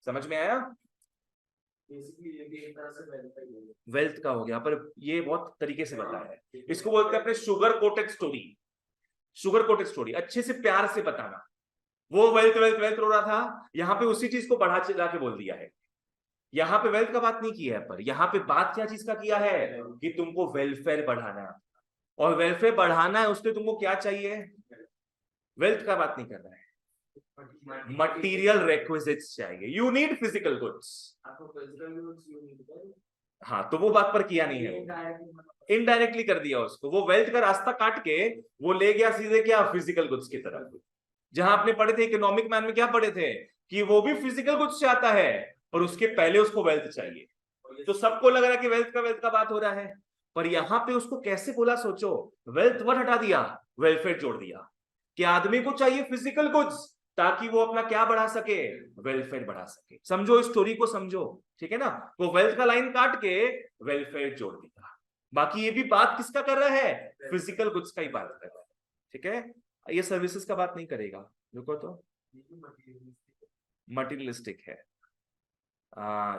समझ में आया, वेल्थ का हो गया, पर ये बहुत तरीके से बताया है। इसको बोलते हैं अपने sugar coated story, sugar coated story, अच्छे से प्यार से बताना। वो वेल्थ वेल्थ वेल्थ रो रहा था, यहां पे उसी चीज को बढ़ा चढ़ा के बोल दिया है। यहां पे वेल्थ का बात नहीं किया है, पर यहां पे बात क्या चीज का किया है कि तुमको वेलफेयर बढ़ाना है, और वेलफेयर बढ़ाना है उसके तुमको क्या चाहिए, वेल्थ का बात नहीं कर रहा है, मटीरियल रिक्विजिट्स चाहिए। यू नीड फिजिकल गुड्स, हाँ तो वो बात पर किया नहीं है, इनडायरेक्टली कर दिया उसको। वो वेल्थ का रास्ता काट के वो ले गया सीधे क्या, फिजिकल गुड्स की तरफ। जहां आपने पढ़े थे इकोनॉमिक मैन में, क्या पढ़े थे कि वो भी फिजिकल गुड्स से आता है, और उसके पहले उसको वेल्थ चाहिए। तो सबको लग रहा है कि वेल्थ का बात हो रहा है, पर यहां पे उसको कैसे बोला, सोचो, वेल्थ वर्ड हटा दिया, वेलफेयर जोड़ दिया, कि आदमी को चाहिए फिजिकल गुड्स ताकि वो अपना क्या बढ़ा सके, वेलफेयर बढ़ा सके। समझो, इस स्टोरी को समझो, ठीक है ना। वो वेल्थ का लाइन काट के वेलफेयर जोड़ दिया, बाकी ये भी बात किसका कर रहा है, फिजिकल गुड्स का ही बात कर रहा है। ठीक है, ये सर्विसेज का बात नहीं करेगा, रुको तो, मटीरियलिस्टिक है,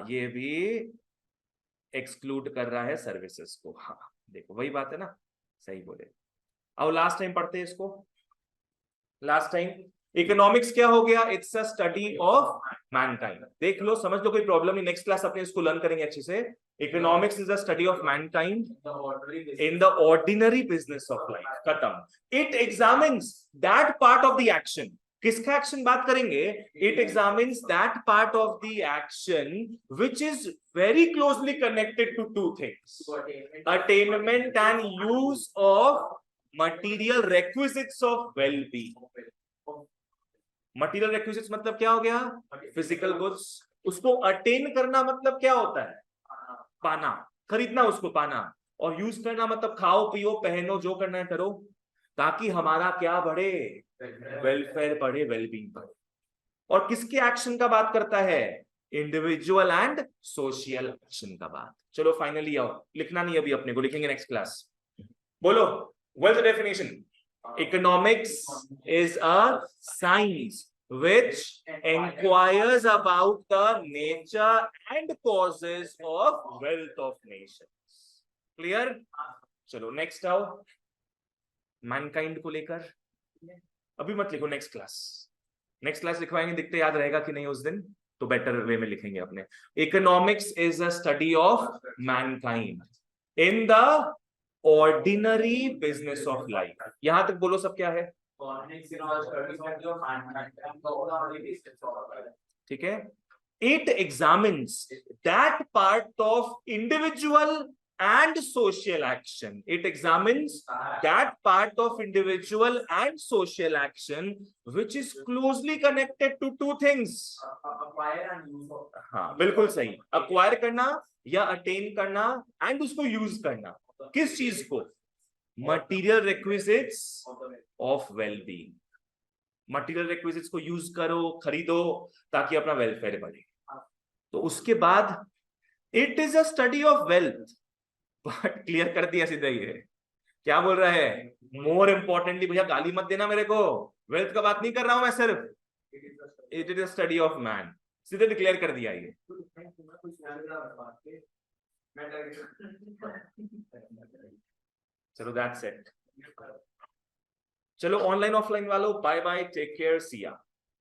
ये भी एक्सक्लूड कर रहा है सर्विसेज को। हाँ देखो वही बात है ना, सही बोले। अब लास्ट टाइम पढ़ते हैं इसको, लास्ट टाइम इकोनॉमिक्स क्या हो गया, it's a study of Mankind. देख लो, समझ लो, कोई प्रॉब्लम नहीं, नेक्स्ट क्लास अपने इसको लर्न करेंगे अच्छे से। Economics is a study of mankind in the ordinary business of life, खत्म। It examines that part of the action, किसका एक्शन बात करेंगे, it examines that part of the action which is very closely connected to two things, attainment and use of material requisites of wellbeing. Material requisites मतलब क्या हो गया, physical goods. उसको attain करना मतलब क्या होता है, पाना, खरीदना उसको, पाना। और यूज करना मतलब खाओ पियो पहनो, जो करना है करो, ताकि हमारा क्या बढ़े, वेलफेयर बढ़े, वेलबींग बढ़े। और किसके एक्शन का बात करता है, इंडिविजुअल एंड सोशल एक्शन का बात। चलो फाइनली आओ, लिखना नहीं अभी अपने को, लिखेंगे नेक्स्ट क्लास। बोलो, what's the definition? Economics is a science which inquires about the nature and causes of wealth of nations. Clear? चलो नेक्स्ट आओ, मैनकाइंड को लेकर। अभी मत लिखो, नेक्स्ट क्लास लिखवाएंगे, दिखते याद रहेगा कि नहीं उस दिन, तो बेटर वे में लिखेंगे अपने। Economics is a study of mankind in the ordinary business of life. यहां तक बोलो सब क्या है? ठीक है। It examines that part of individual and social action. It examines that part of individual and social action which is closely connected to two things. Acquire and use of. हाँ बिल्कुल सही, अक्वायर करना या अटेन करना and उसको use करना। किस चीज को? Material requisites of wellbeing. Material requisites को यूज करो, खरीदो ताकि अपना वेलफेयर बढ़े। तो उसके बाद it is a study of wealth. But clear कर दिया सीधा ही है, क्या बोल रहा है? मोर इंपॉर्टेंटली, भैया गाली मत देना मेरे को, वेल्थ का बात नहीं कर रहा हूं मैं सिर्फ, it is a study of man. सीधे डिक्लेयर कर दिया ये। चलो दैट्स इट। चलो ऑनलाइन ऑफलाइन वालों, बाय बाय, टेक केयर, सी या।